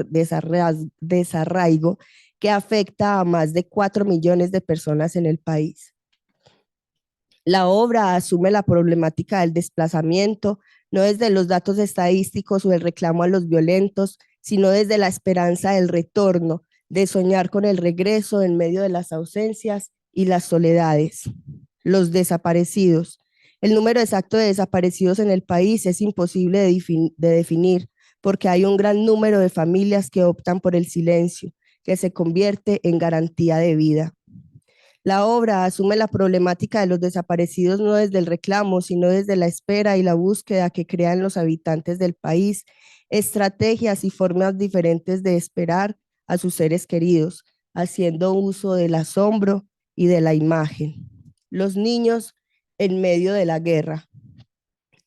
desarraigo que afecta a más de 4 millones de personas en el país. La obra asume la problemática del desplazamiento, no desde los datos estadísticos o el reclamo a los violentos, sino desde la esperanza del retorno, de soñar con el regreso en medio de las ausencias y las soledades. Los desaparecidos. El número exacto de desaparecidos en el país es imposible de definir porque hay un gran número de familias que optan por el silencio, que se convierte en garantía de vida. La obra asume la problemática de los desaparecidos no desde el reclamo, sino desde la espera y la búsqueda que crean los habitantes del país, estrategias y formas diferentes de esperar a sus seres queridos, haciendo uso del asombro y de la imagen. Los niños en medio de la guerra.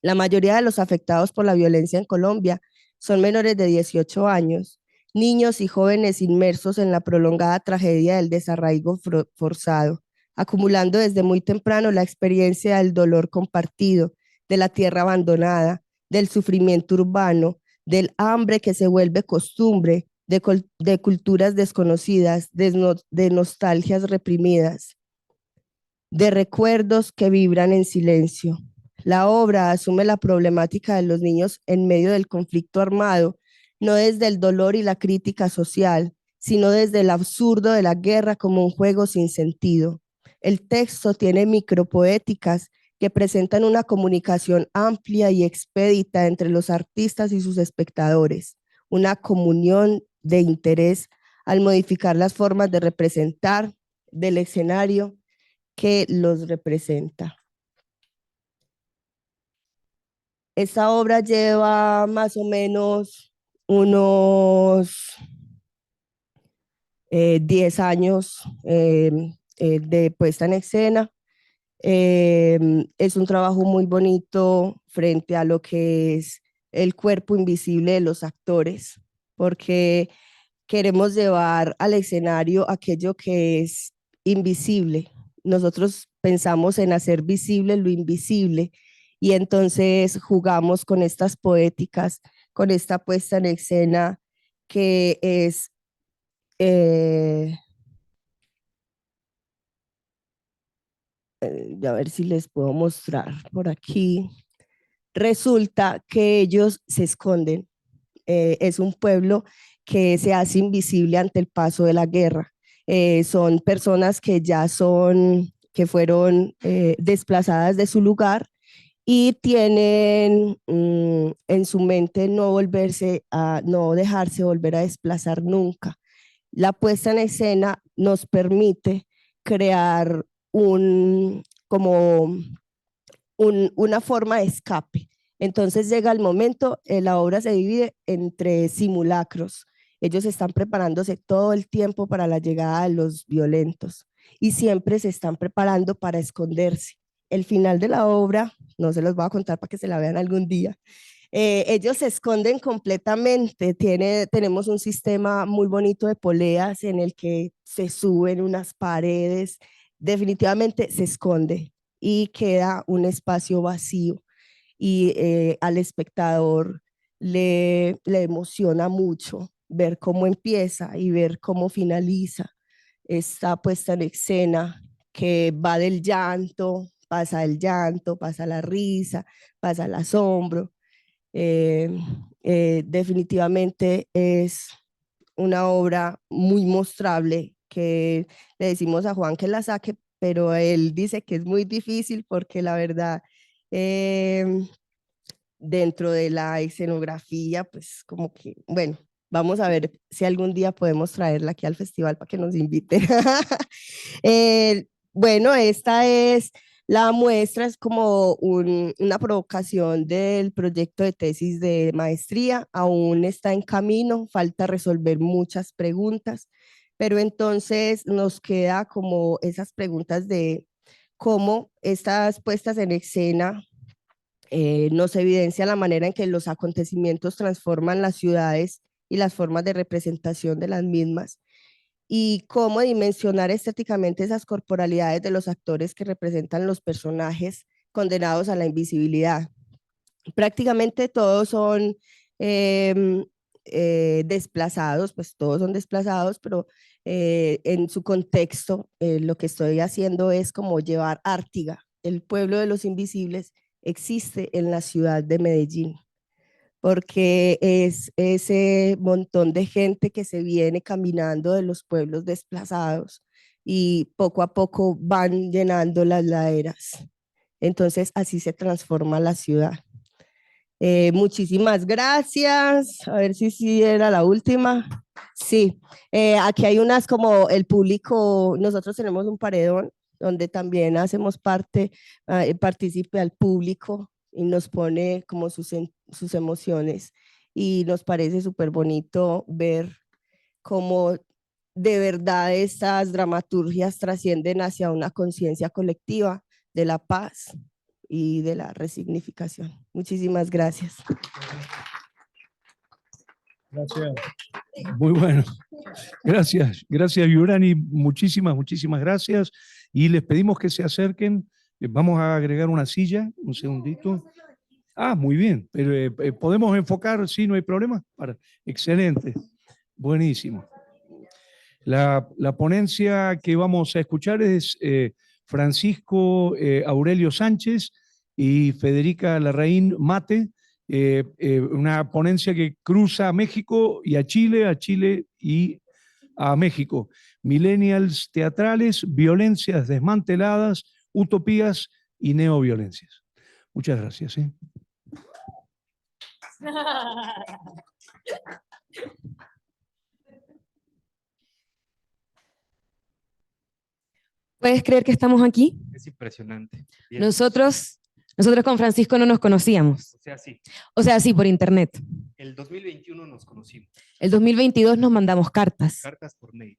La mayoría de los afectados por la violencia en Colombia son menores de 18 años, niños y jóvenes inmersos en la prolongada tragedia del desarraigo forzado, acumulando desde muy temprano la experiencia del dolor compartido, de la tierra abandonada, del sufrimiento urbano, del hambre que se vuelve costumbre, de culturas desconocidas, de nostalgias reprimidas, de recuerdos que vibran en silencio. La obra asume la problemática de los niños en medio del conflicto armado, no desde el dolor y la crítica social, sino desde el absurdo de la guerra como un juego sin sentido. El texto tiene micropoéticas que presentan una comunicación amplia y expedita entre los artistas y sus espectadores, una comunión de interés al modificar las formas de representar del escenario que los representa. Esta obra lleva más o menos unos 10 años de puesta en escena. Es un trabajo muy bonito frente a lo que es el cuerpo invisible de los actores, porque queremos llevar al escenario aquello que es invisible. Nosotros pensamos en hacer visible lo invisible y entonces jugamos con estas poéticas, con esta puesta en escena que es a ver si les puedo mostrar por aquí. resulta que ellos se esconden. Es un pueblo que se hace invisible ante el paso de la guerra. Son personas que que fueron desplazadas de su lugar y tienen en su mente no dejarse volver a desplazar nunca. La puesta en escena nos permite crear una forma de escape. Entonces llega el momento, la obra se divide entre simulacros. Ellos están preparándose todo el tiempo para la llegada de los violentos y siempre se están preparando para esconderse. El final de la obra, no se los voy a contar para que se la vean algún día, ellos se esconden completamente. Tenemos un sistema muy bonito de poleas en el que se suben unas paredes, definitivamente se esconde y queda un espacio vacío y al espectador le emociona mucho ver cómo empieza y ver cómo finaliza esta puesta en escena que va del llanto, pasa la risa, pasa el asombro. Definitivamente es una obra muy mostrable que le decimos a Juan que la saque, pero él dice que es muy difícil porque la verdad dentro de la escenografía, pues como que, bueno, vamos a ver si algún día podemos traerla aquí al festival para que nos inviten. Bueno, esta es la muestra, es como una provocación del proyecto de tesis de maestría, aún está en camino, falta resolver muchas preguntas, pero entonces nos queda como esas preguntas de cómo estas puestas en escena nos evidencia la manera en que los acontecimientos transforman las ciudades y las formas de representación de las mismas, y cómo dimensionar estéticamente esas corporalidades de los actores que representan los personajes condenados a la invisibilidad. Prácticamente todos son desplazados, pues todos son desplazados, pero en su contexto lo que estoy haciendo es como llevar Ártiga, el pueblo de los invisibles, existe en la ciudad de Medellín, porque es ese montón de gente que se viene caminando de los pueblos desplazados y poco a poco van llenando las laderas. Entonces así se transforma la ciudad. Muchísimas gracias. A ver si era la última. Sí, aquí hay unas como el público, nosotros tenemos un paredón donde también hacemos partícipe al público y nos pone como sus emociones, y nos parece súper bonito ver cómo de verdad estas dramaturgias trascienden hacia una conciencia colectiva de la paz y de la resignificación. Muchísimas gracias. Gracias. Muy bueno. Gracias, Yurani. Muchísimas gracias. Y les pedimos que se acerquen. Vamos a agregar una silla, un segundito. Ah, muy bien. Pero, ¿podemos enfocar? Sí, no hay problema. Excelente. Buenísimo. La ponencia que vamos a escuchar es Francisco Aurelio Sánchez y Federica Larraín Mate, una ponencia que cruza a México y a Chile y a México. Millennials teatrales, violencias desmanteladas, utopías y neoviolencias. Muchas gracias. ¿Puedes creer que estamos aquí? Es impresionante. Bien. Nosotros con Francisco no nos conocíamos. O sea, sí, por internet. El 2021 nos conocimos. El 2022 nos mandamos cartas. Cartas por mail.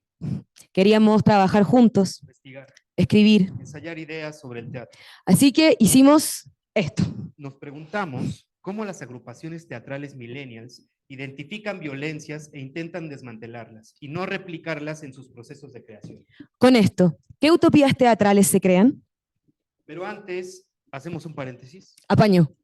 Queríamos trabajar juntos, Investigar, escribir. ensayar ideas sobre el teatro. Así que hicimos esto. Nos preguntamos cómo las agrupaciones teatrales millennials identifican violencias e intentan desmantelarlas y no replicarlas en sus procesos de creación. Con esto, ¿qué utopías teatrales se crean? Pero antes, hacemos un paréntesis. Apaño.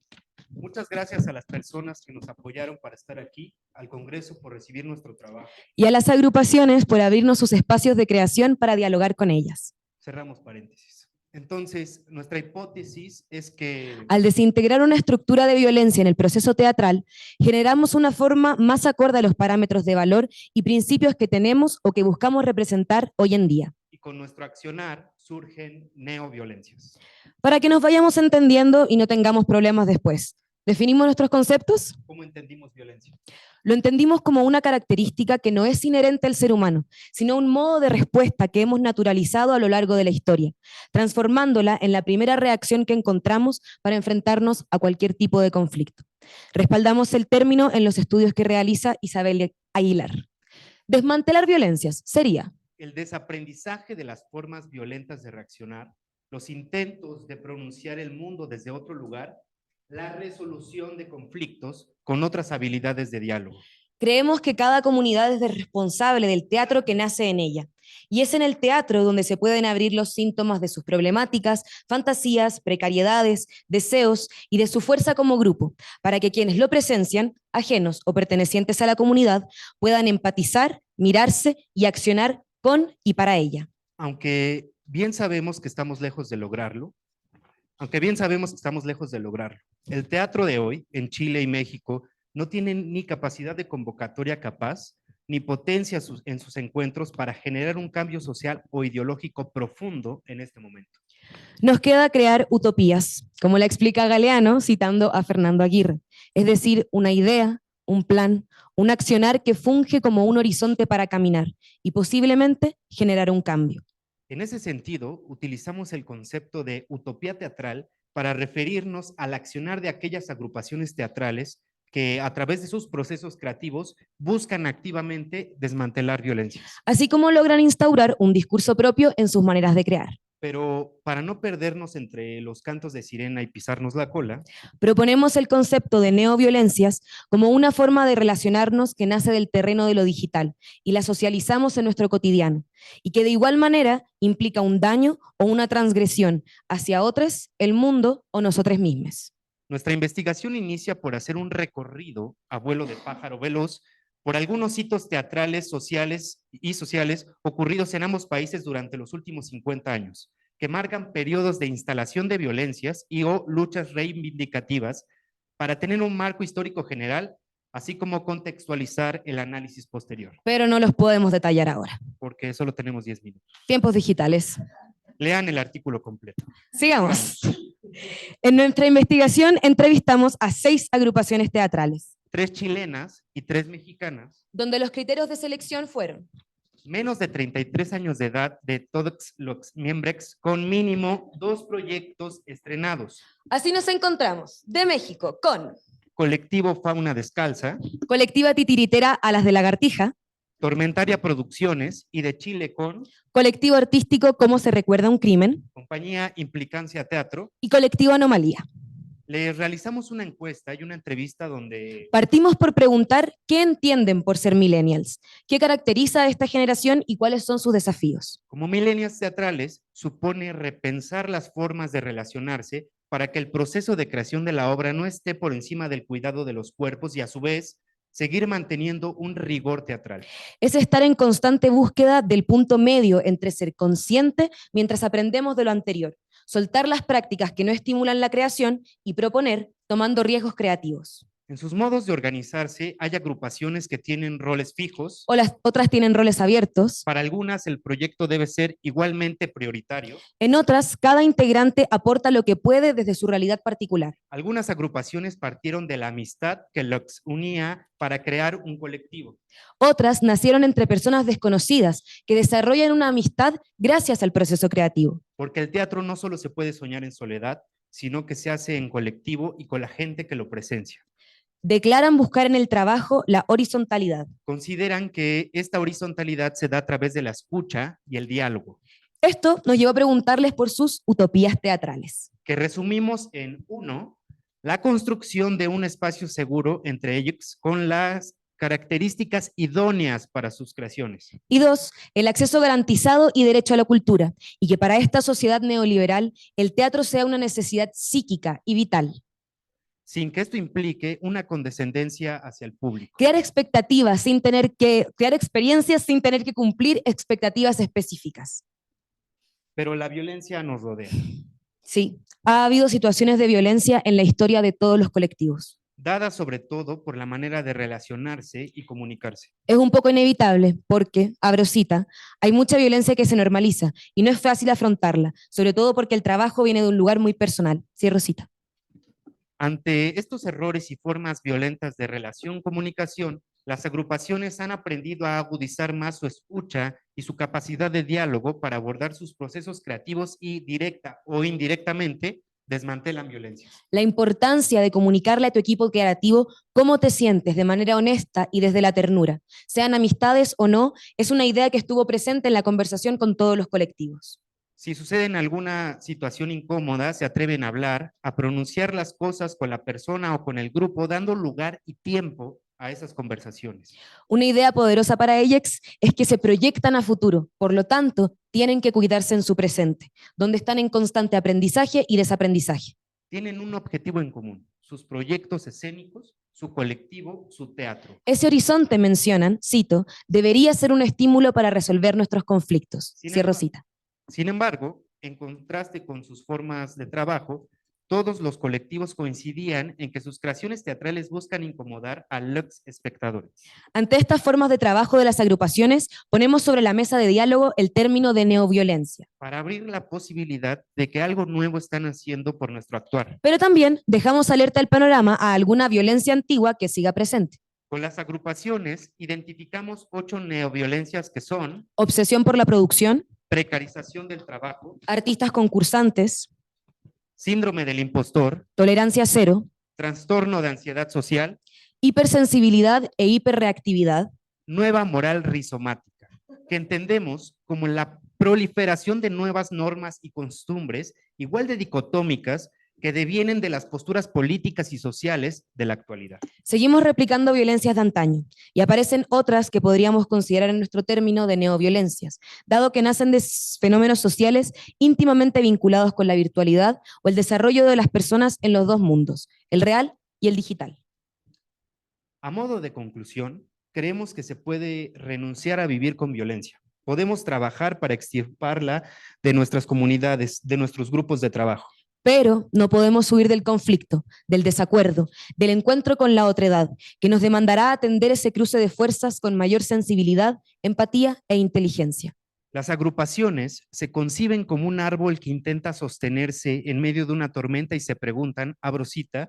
Muchas gracias a las personas que nos apoyaron para estar aquí, al Congreso por recibir nuestro trabajo. Y a las agrupaciones por abrirnos sus espacios de creación para dialogar con ellas. Cerramos paréntesis. Entonces, nuestra hipótesis es que Al desintegrar una estructura de violencia en el proceso teatral, generamos una forma más acorde a los parámetros de valor y principios que tenemos o que buscamos representar hoy en día. y con nuestro accionar surgen neoviolencias. Para que nos vayamos entendiendo y no tengamos problemas después, ¿definimos nuestros conceptos? ¿Cómo entendimos violencia? Lo entendimos como una característica que no es inherente al ser humano, sino un modo de respuesta que hemos naturalizado a lo largo de la historia, transformándola en la primera reacción que encontramos para enfrentarnos a cualquier tipo de conflicto. Respaldamos el término en los estudios que realiza Isabel Aguilar. Desmantelar violencias sería El desaprendizaje de las formas violentas de reaccionar, los intentos de pronunciar el mundo desde otro lugar, la resolución de conflictos con otras habilidades de diálogo. creemos que cada comunidad es responsable del teatro que nace en ella. Y es en el teatro donde se pueden abrir los síntomas de sus problemáticas, fantasías, precariedades, deseos y de su fuerza como grupo, para que quienes lo presencian, ajenos o pertenecientes a la comunidad, puedan empatizar, mirarse y accionar con y para ella. Aunque bien sabemos que estamos lejos de lograrlo, el teatro de hoy en Chile y México no tiene ni capacidad de convocatoria capaz, ni potencia en sus encuentros para generar un cambio social o ideológico profundo en este momento. Nos queda crear utopías, como la explica Galeano citando a Fernando Aguirre, es decir, una idea, un plan, un accionar que funge como un horizonte para caminar y posiblemente generar un cambio. En ese sentido, utilizamos el concepto de utopía teatral para referirnos al accionar de aquellas agrupaciones teatrales que a través de sus procesos creativos buscan activamente desmantelar violencias. Así como logran instaurar un discurso propio en sus maneras de crear. Pero para no perdernos entre los cantos de sirena y pisarnos la cola, proponemos el concepto de neoviolencias como una forma de relacionarnos que nace del terreno de lo digital y la socializamos en nuestro cotidiano, y que de igual manera implica un daño o una transgresión hacia otros, el mundo o nosotros mismos. nuestra investigación inicia por hacer un recorrido a vuelo de pájaro veloz por algunos hitos teatrales, sociales ocurridos en ambos países durante los últimos 50 años, que marcan periodos de instalación de violencias y o luchas reivindicativas para tener un marco histórico general, así como contextualizar el análisis posterior. Pero no los podemos detallar ahora. Porque solo tenemos 10 minutos. Tiempos digitales. Lean el artículo completo. Sigamos. En nuestra investigación entrevistamos a 6 agrupaciones teatrales. 3 chilenas y 3 mexicanas. Donde los criterios de selección fueron menos de 33 años de edad de todos los miembros con mínimo 2 proyectos estrenados. Así nos encontramos de México con Colectivo Fauna Descalza, Colectiva Titiritera Alas de Lagartija, Tormentaria Producciones, y de Chile con Colectivo Artístico Cómo se recuerda un crimen Compañía Implicancia Teatro y Colectivo Anomalía. Les realizamos una encuesta y una entrevista donde Partimos por preguntar qué entienden por ser millennials, qué caracteriza a esta generación y cuáles son sus desafíos. como millennials teatrales supone repensar las formas de relacionarse para que el proceso de creación de la obra no esté por encima del cuidado de los cuerpos y a su vez seguir manteniendo un rigor teatral. Es estar en constante búsqueda del punto medio entre ser consciente mientras aprendemos de lo anterior, soltar las prácticas que no estimulan la creación y proponer tomando riesgos creativos. En sus modos de organizarse hay agrupaciones que tienen roles fijos. O las otras tienen roles abiertos. Para algunas el proyecto debe ser igualmente prioritario. En otras, cada integrante aporta lo que puede desde su realidad particular. Algunas agrupaciones partieron de la amistad que los unía para crear un colectivo. Otras nacieron entre personas desconocidas que desarrollan una amistad gracias al proceso creativo. Porque el teatro no solo se puede soñar en soledad, sino que se hace en colectivo y con la gente que lo presencia. Declaran buscar en el trabajo la horizontalidad. Consideran que esta horizontalidad se da a través de la escucha y el diálogo. Esto nos llevó a preguntarles por sus utopías teatrales. Que resumimos en 1, la construcción de un espacio seguro entre ellos con las características idóneas para sus creaciones. Y 2, el acceso garantizado y derecho a la cultura, y que para esta sociedad neoliberal el teatro sea una necesidad psíquica y vital. Sin que esto implique una condescendencia hacia el público. Crear experiencias sin tener que cumplir expectativas específicas. pero la violencia nos rodea. Sí, ha habido situaciones de violencia en la historia de todos los colectivos. Dada sobre todo por la manera de relacionarse y comunicarse. Es un poco inevitable porque, abro cita, hay mucha violencia que se normaliza y no es fácil afrontarla, sobre todo porque el trabajo viene de un lugar muy personal. Cierro cita. Ante estos errores y formas violentas de relación-comunicación, las agrupaciones han aprendido a agudizar más su escucha y su capacidad de diálogo para abordar sus procesos creativos y directa o indirectamente desmantelan violencia. La importancia de comunicarle a tu equipo creativo cómo te sientes de manera honesta y desde la ternura, sean amistades o no, es una idea que estuvo presente en la conversación con todos los colectivos. Si sucede en alguna situación incómoda, se atreven a hablar, a pronunciar las cosas con la persona o con el grupo, dando lugar y tiempo a esas conversaciones. Una idea poderosa para ellos es que se proyectan a futuro, por lo tanto, tienen que cuidarse en su presente, donde están en constante aprendizaje y desaprendizaje. Tienen un objetivo en común, sus proyectos escénicos, su colectivo, su teatro. Ese horizonte, mencionan, cito, debería ser un estímulo para resolver nuestros conflictos. Cierro cita. Sin embargo, en contraste con sus formas de trabajo, todos los colectivos coincidían en que sus creaciones teatrales buscan incomodar a los espectadores. Ante estas formas de trabajo de las agrupaciones, ponemos sobre la mesa de diálogo el término de neoviolencia. Para abrir la posibilidad de que algo nuevo están haciendo por nuestro actuar. Pero también dejamos alerta el panorama a alguna violencia antigua que siga presente. Con las agrupaciones identificamos 8 neoviolencias que son: obsesión por la producción, precarización del trabajo, artistas concursantes, síndrome del impostor, tolerancia cero, trastorno de ansiedad social, hipersensibilidad e hiperreactividad, nueva moral rizomática, que entendemos como la proliferación de nuevas normas y costumbres, igual de dicotómicas, que devienen de las posturas políticas y sociales de la actualidad. Seguimos replicando violencias de antaño y aparecen otras que podríamos considerar en nuestro término de neoviolencias, dado que nacen de fenómenos sociales íntimamente vinculados con la virtualidad o el desarrollo de las personas en los dos mundos, el real y el digital. A modo de conclusión, creemos que se puede renunciar a vivir con violencia. Podemos trabajar para extirparla de nuestras comunidades, de nuestros grupos de trabajo. Pero no podemos huir del conflicto, del desacuerdo, del encuentro con la otredad, que nos demandará atender ese cruce de fuerzas con mayor sensibilidad, empatía e inteligencia. Las agrupaciones se conciben como un árbol que intenta sostenerse en medio de una tormenta y se preguntan, abro cita,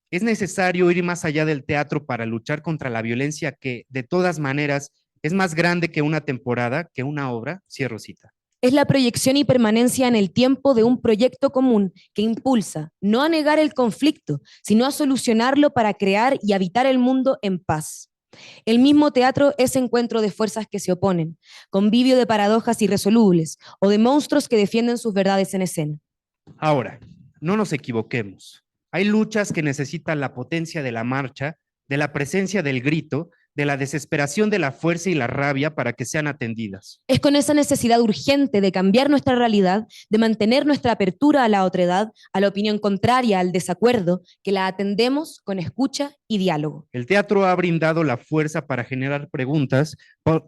¿es necesario ir más allá del teatro para luchar contra la violencia que, de todas maneras, es más grande que una temporada, que una obra? Cierro cita. Es la proyección y permanencia en el tiempo de un proyecto común que impulsa no a negar el conflicto, sino a solucionarlo para crear y habitar el mundo en paz. El mismo teatro es encuentro de fuerzas que se oponen, convivio de paradojas irresolubles o de monstruos que defienden sus verdades en escena. Ahora, no nos equivoquemos. Hay luchas que necesitan la potencia de la marcha, de la presencia del grito, de la desesperación de la fuerza y la rabia para que sean atendidas. Es con esa necesidad urgente de cambiar nuestra realidad, de mantener nuestra apertura a la otredad, a la opinión contraria, al desacuerdo, que la atendemos con escucha y diálogo. El teatro ha brindado la fuerza para generar preguntas,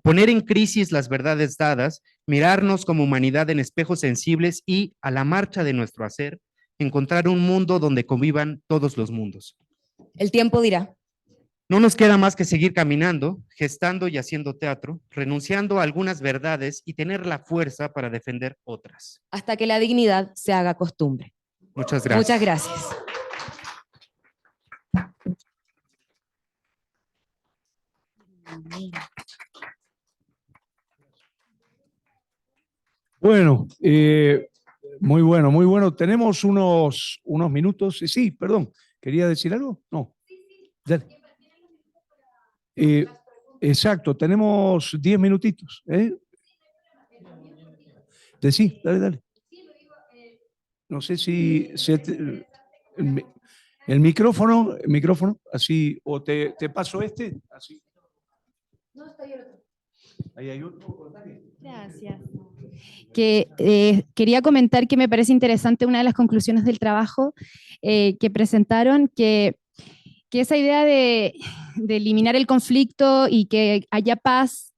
poner en crisis las verdades dadas, mirarnos como humanidad en espejos sensibles y, a la marcha de nuestro hacer, encontrar un mundo donde convivan todos los mundos. El tiempo dirá. No nos queda más que seguir caminando, gestando y haciendo teatro, renunciando a algunas verdades y tener la fuerza para defender otras. Hasta que la dignidad se haga costumbre. Muchas gracias. Muchas gracias. Bueno, muy bueno, muy bueno. Tenemos unos minutos. Sí, perdón, ¿quería decir algo? No. Dale. Exacto, tenemos 10 minutitos. Sí, dale. No sé si el micrófono, así, o te paso así. No, está ahí el otro. Ahí hay otro. Gracias. Quería comentar que me parece interesante una de las conclusiones del trabajo que presentaron, que esa idea de eliminar el conflicto y que haya paz,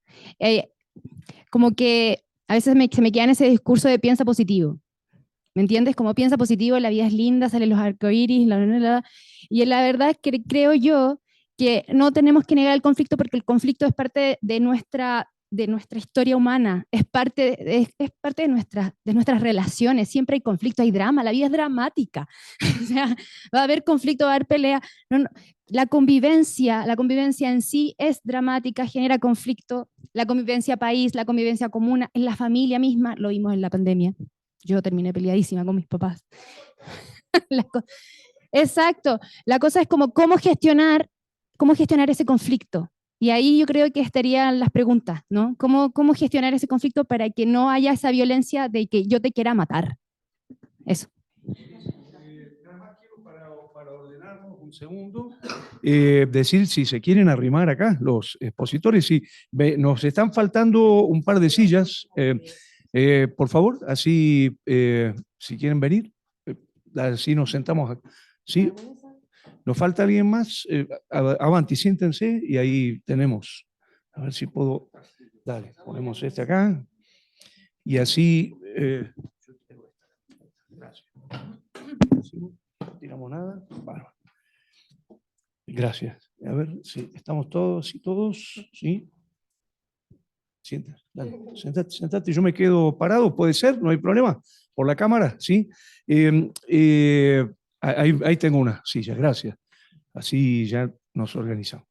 como que A veces se me queda en ese discurso de piensa positivo. ¿Me entiendes? Como piensa positivo, la vida es linda, salen los arcoíris, y la verdad es que creo yo que no tenemos que negar el conflicto porque el conflicto es parte de nuestra historia humana, es parte de nuestras relaciones, siempre hay conflicto, hay drama, la vida es dramática, o sea, va a haber conflicto, va a haber pelea, la convivencia en sí es dramática, genera conflicto, la convivencia país, la convivencia comuna, en la familia misma, lo vimos en la pandemia. Yo terminé peleadísima con mis papás. Exacto. La cosa es como cómo gestionar ese conflicto. Y ahí yo creo que estarían las preguntas, ¿no? ¿Cómo gestionar ese conflicto para que no haya esa violencia de que yo te quiera matar? Eso. Nada más quiero para ordenarnos un segundo, decir si se quieren arrimar acá los expositores, si nos están faltando un par de sillas. Por favor, así, si quieren venir, así nos sentamos. ¿Sí? ¿Nos falta alguien más? Avanti, siéntense y ahí tenemos. A ver si puedo. Dale, ponemos este acá. Y así. Gracias. No tiramos nada. Bueno. Gracias. A ver si estamos todos y todos. ¿Sí? Siéntate, dale, sentate, yo me quedo parado, puede ser, no hay problema, por la cámara, ¿sí? Ahí tengo una silla, gracias. Así ya nos organizamos.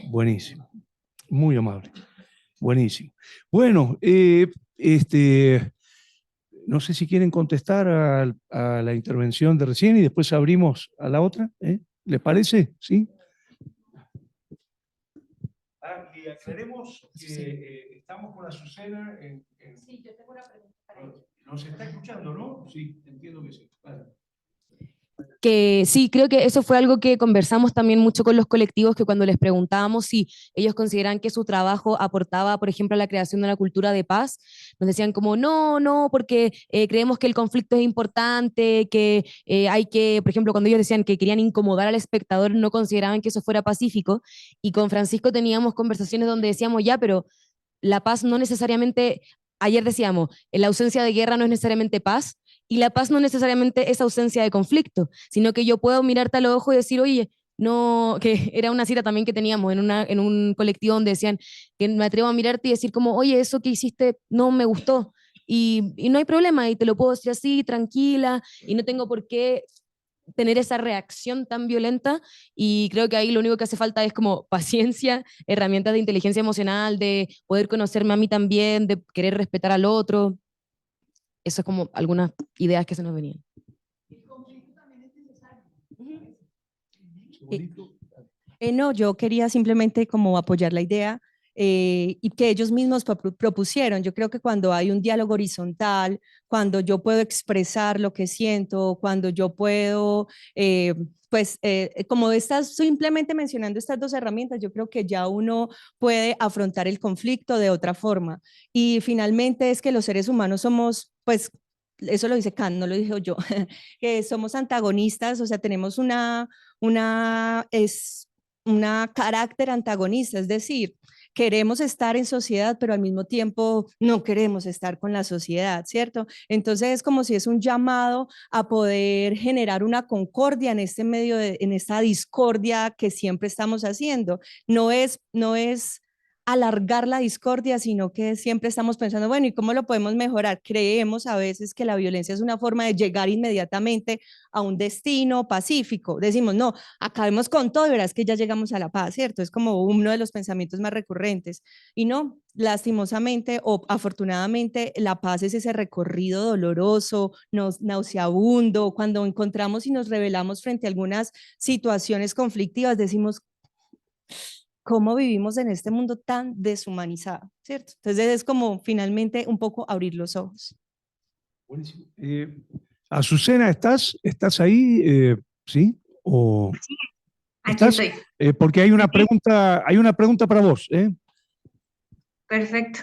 Buenísimo, muy amable, buenísimo. Bueno, no sé si quieren contestar a la intervención de recién y después abrimos a la otra, ¿eh? ¿Les parece? ¿Sí? Y aclaremos que estamos con Azucena en... Sí, yo tengo una pregunta para ella. ¿Nos está escuchando, no? Sí, entiendo que sí. Vale. Que sí, creo que eso fue algo que conversamos también mucho con los colectivos, que cuando les preguntábamos si ellos consideran que su trabajo aportaba, por ejemplo, a la creación de una cultura de paz, nos decían como, no, porque creemos que el conflicto es importante, que hay que, por ejemplo, cuando ellos decían que querían incomodar al espectador, no consideraban que eso fuera pacífico, y con Francisco teníamos conversaciones donde decíamos, ya, pero la paz no necesariamente, ayer decíamos, la ausencia de guerra no es necesariamente paz, y la paz no necesariamente es ausencia de conflicto, sino que yo puedo mirarte a los ojos y decir, oye, no, que era una cita también que teníamos en un colectivo donde decían que me atrevo a mirarte y decir como, oye, eso que hiciste no me gustó. Y no hay problema, y te lo puedo decir así, tranquila, y no tengo por qué tener esa reacción tan violenta, y creo que ahí lo único que hace falta es como paciencia, herramientas de inteligencia emocional, de poder conocerme a mí también, de querer respetar al otro. Eso es como algunas ideas que se nos venían. El conflicto también es necesario. No, yo quería simplemente como apoyar la idea y que ellos mismos propusieron. Yo creo que cuando hay un diálogo horizontal, cuando yo puedo expresar lo que siento, cuando yo puedo, como estás simplemente mencionando estas dos herramientas, yo creo que ya uno puede afrontar el conflicto de otra forma. Y finalmente es que los seres humanos somos, pues, eso lo dice Kant, no lo dije yo, que somos antagonistas, o sea, tenemos una carácter antagonista, es decir, queremos estar en sociedad, pero al mismo tiempo no queremos estar con la sociedad, ¿cierto? Entonces es como si es un llamado a poder generar una concordia en este medio, en esta discordia que siempre estamos haciendo. No es alargar la discordia, sino que siempre estamos pensando, bueno, ¿y cómo lo podemos mejorar? Creemos a veces que la violencia es una forma de llegar inmediatamente a un destino pacífico. Decimos, no, acabemos con todo y verás que ya llegamos a la paz, ¿cierto? Es como uno de los pensamientos más recurrentes. Y no, lastimosamente o afortunadamente, la paz es ese recorrido doloroso, nauseabundo, cuando encontramos y nos revelamos frente a algunas situaciones conflictivas, decimos, cómo vivimos en este mundo tan deshumanizado, ¿cierto? Entonces es como finalmente un poco abrir los ojos. Buenísimo. Azucena, ¿estás ahí? ¿Sí? ¿O Sí, aquí estás? estoy. Porque hay una pregunta para vos. Perfecto.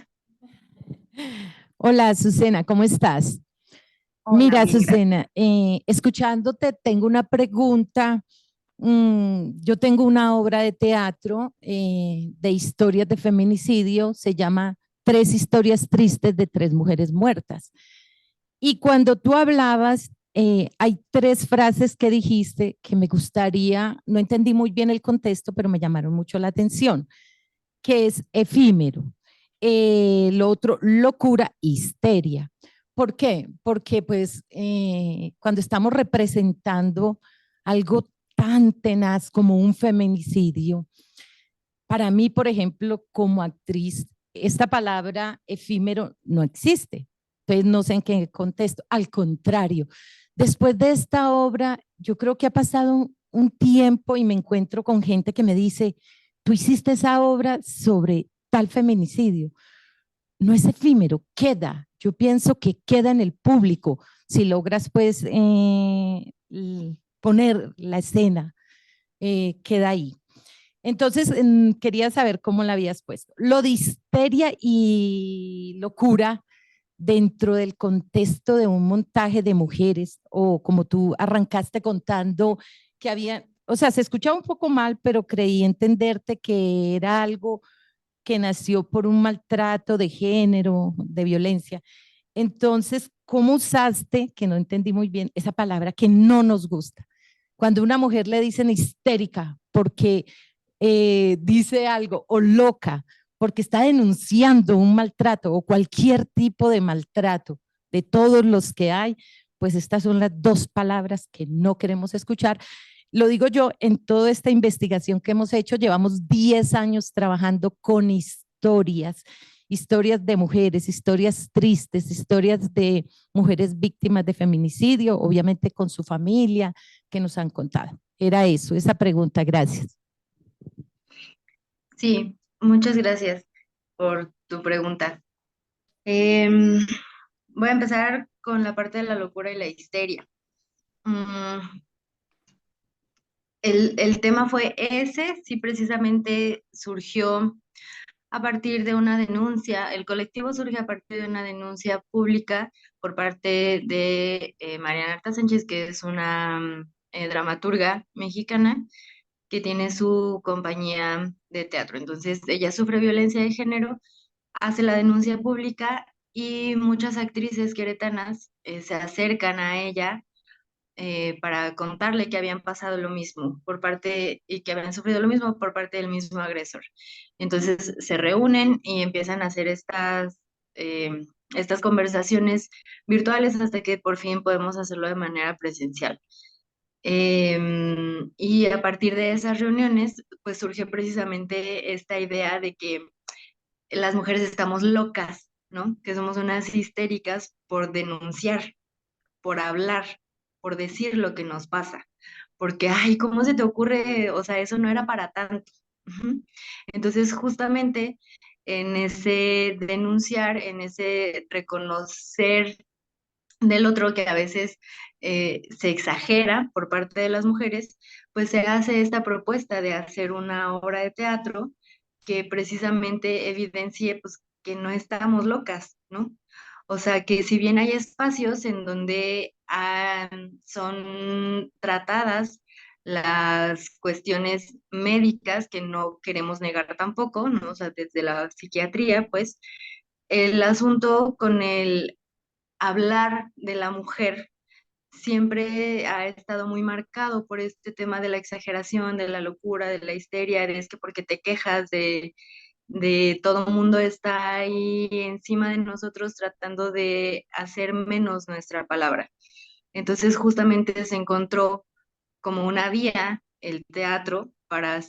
Hola, Azucena, ¿cómo estás? Hola, Mira, bien, gracias. Azucena, escuchándote, tengo una pregunta. Yo tengo una obra de teatro de historias de feminicidio, se llama 3 historias tristes de 3 mujeres muertas. Y cuando tú hablabas, hay 3 frases que dijiste que me gustaría, no entendí muy bien el contexto, pero me llamaron mucho la atención, que es efímero, lo otro, locura, histeria. ¿Por qué? Porque pues cuando estamos representando algo tan tenaz como un feminicidio, para mí, por ejemplo, como actriz, esta palabra efímero no existe. Entonces, no sé en qué contexto. Al contrario, después de esta obra, yo creo que ha pasado un tiempo y me encuentro con gente que me dice, tú hiciste esa obra sobre tal feminicidio. No es efímero, queda. Yo pienso que queda en el público. Si logras, pues, poner la escena, queda ahí. Entonces, quería saber cómo la habías puesto. Lo de histeria y locura dentro del contexto de un montaje de mujeres, o como tú arrancaste contando que había, o sea, se escuchaba un poco mal, pero creí entenderte que era algo que nació por un maltrato de género, de violencia. Entonces, ¿cómo usaste, que no entendí muy bien, esa palabra que no nos gusta? Cuando a una mujer le dicen histérica porque dice algo, o loca porque está denunciando un maltrato o cualquier tipo de maltrato de todos los que hay, pues estas son las 2 palabras que no queremos escuchar. Lo digo yo, en toda esta investigación que hemos hecho, llevamos 10 años trabajando con historias, historias de mujeres, historias tristes, historias de mujeres víctimas de feminicidio, obviamente con su familia, que nos han contado. Era eso, esa pregunta, gracias. Sí, muchas gracias por tu pregunta. Voy a empezar con la parte de la locura y la histeria. El tema fue ese, sí, precisamente surgió a partir de una denuncia, el colectivo surge a partir de una denuncia pública por parte de Mariana Arta Sánchez, que es una dramaturga mexicana que tiene su compañía de teatro. Entonces, ella sufre violencia de género, hace la denuncia pública y muchas actrices queretanas se acercan a ella para contarle que habían pasado lo mismo por parte y que habían sufrido lo mismo por parte del mismo agresor. Entonces se reúnen y empiezan a hacer estas conversaciones virtuales hasta que por fin podemos hacerlo de manera presencial. Y a partir de esas reuniones, pues surge precisamente esta idea de que las mujeres estamos locas, ¿no? Que somos unas histéricas por denunciar, por hablar, por decir lo que nos pasa. Porque, ay, ¿cómo se te ocurre? O sea, eso no era para tanto. Ujú. Entonces, justamente en ese denunciar, en ese reconocer del otro que a veces se exagera por parte de las mujeres, pues se hace esta propuesta de hacer una obra de teatro que precisamente evidencie pues que no estamos locas, ¿no? O sea, que si bien hay espacios en donde son tratadas las cuestiones médicas que no queremos negar tampoco, ¿no? O sea, desde la psiquiatría, pues el asunto con el hablar de la mujer siempre ha estado muy marcado por este tema de la exageración, de la locura, de la histeria, de es que porque te quejas de todo el mundo está ahí encima de nosotros tratando de hacer menos nuestra palabra. Entonces justamente se encontró como una vía el teatro para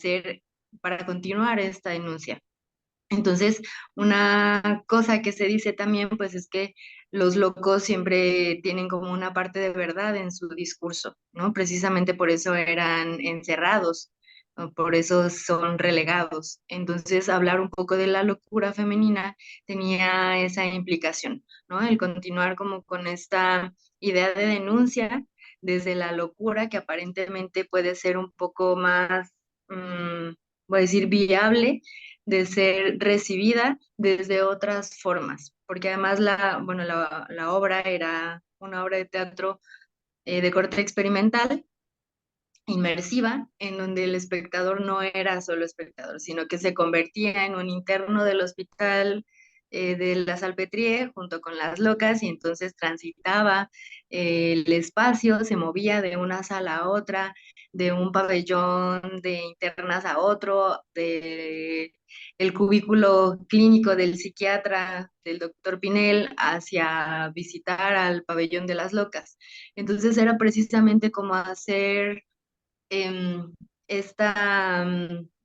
para continuar esta denuncia. Entonces, una cosa que se dice también, pues es que los locos siempre tienen como una parte de verdad en su discurso, ¿no? Precisamente por eso eran encerrados, ¿no? Por eso son relegados. Entonces, hablar un poco de la locura femenina tenía esa implicación, ¿no? El continuar como con esta idea de denuncia desde la locura que aparentemente puede ser un poco más, voy a decir, viable de ser recibida desde otras formas, porque además la obra era una obra de teatro de corte experimental, inmersiva, en donde el espectador no era solo espectador, sino que se convertía en un interno del hospital, de la Salpêtrière junto con las locas y entonces transitaba el espacio, se movía de una sala a otra, de un pabellón de internas a otro, de el cubículo clínico del psiquiatra, del doctor Pinel, hacia visitar al pabellón de las locas. Entonces era precisamente como hacer esta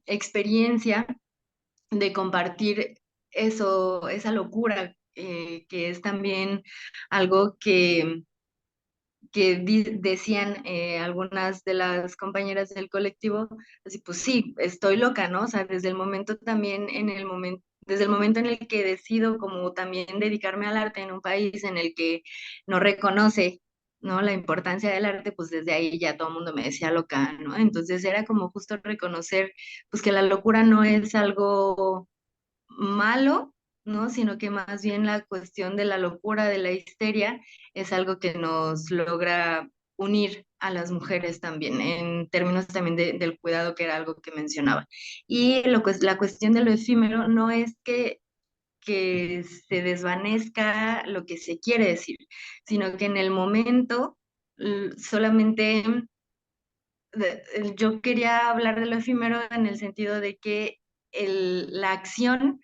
experiencia de compartir eso, esa locura, que es también algo que decían algunas de las compañeras del colectivo, así pues sí, estoy loca, ¿no? O sea, desde el momento también, desde el momento en el que decido como también dedicarme al arte en un país en el que no reconoce, ¿no? La importancia del arte, pues desde ahí ya todo el mundo me decía loca, ¿no? Entonces era como justo reconocer, pues que la locura no es algo malo, ¿no? Sino que más bien la cuestión de la locura, de la histeria, es algo que nos logra unir a las mujeres también, en términos también del cuidado, que era algo que mencionaba. Y la cuestión de lo efímero no es que se desvanezca lo que se quiere decir, sino que en el momento solamente yo quería hablar de lo efímero en el sentido de que la acción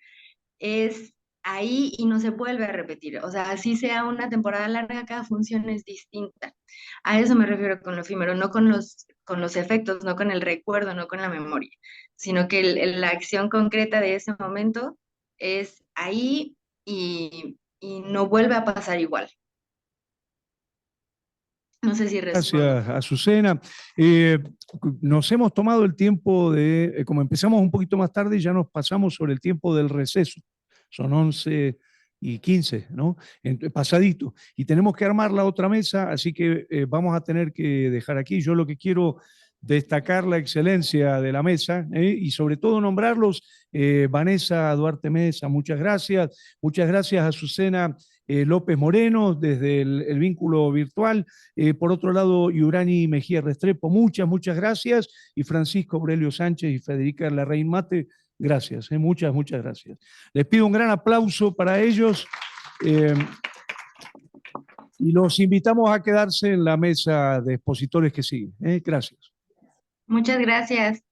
es ahí y no se vuelve a repetir. O sea, así sea una temporada larga, cada función es distinta. A eso me refiero con lo efímero, no con los efectos, no con el recuerdo, no con la memoria, sino que la acción concreta de ese momento es ahí y no vuelve a pasar igual. No sé si respondo. Gracias, Azucena. Nos hemos tomado el tiempo de, como empezamos un poquito más tarde, ya nos pasamos sobre el tiempo del receso. Son 11:15, ¿no? Pasadito. Y tenemos que armar la otra mesa, así que vamos a tener que dejar aquí. Yo lo que quiero destacar la excelencia de la mesa y sobre todo nombrarlos. Vanessa Duarte Mesa, muchas gracias. Muchas gracias, Azucena López Moreno, desde el vínculo virtual. Por otro lado, Yurani Mejía Restrepo, muchas gracias. Y Francisco Aurelio Sánchez y Federica Larraín Mate, gracias. Muchas gracias. Les pido un gran aplauso para ellos. Y los invitamos a quedarse en la mesa de expositores que siguen. Gracias. Muchas gracias.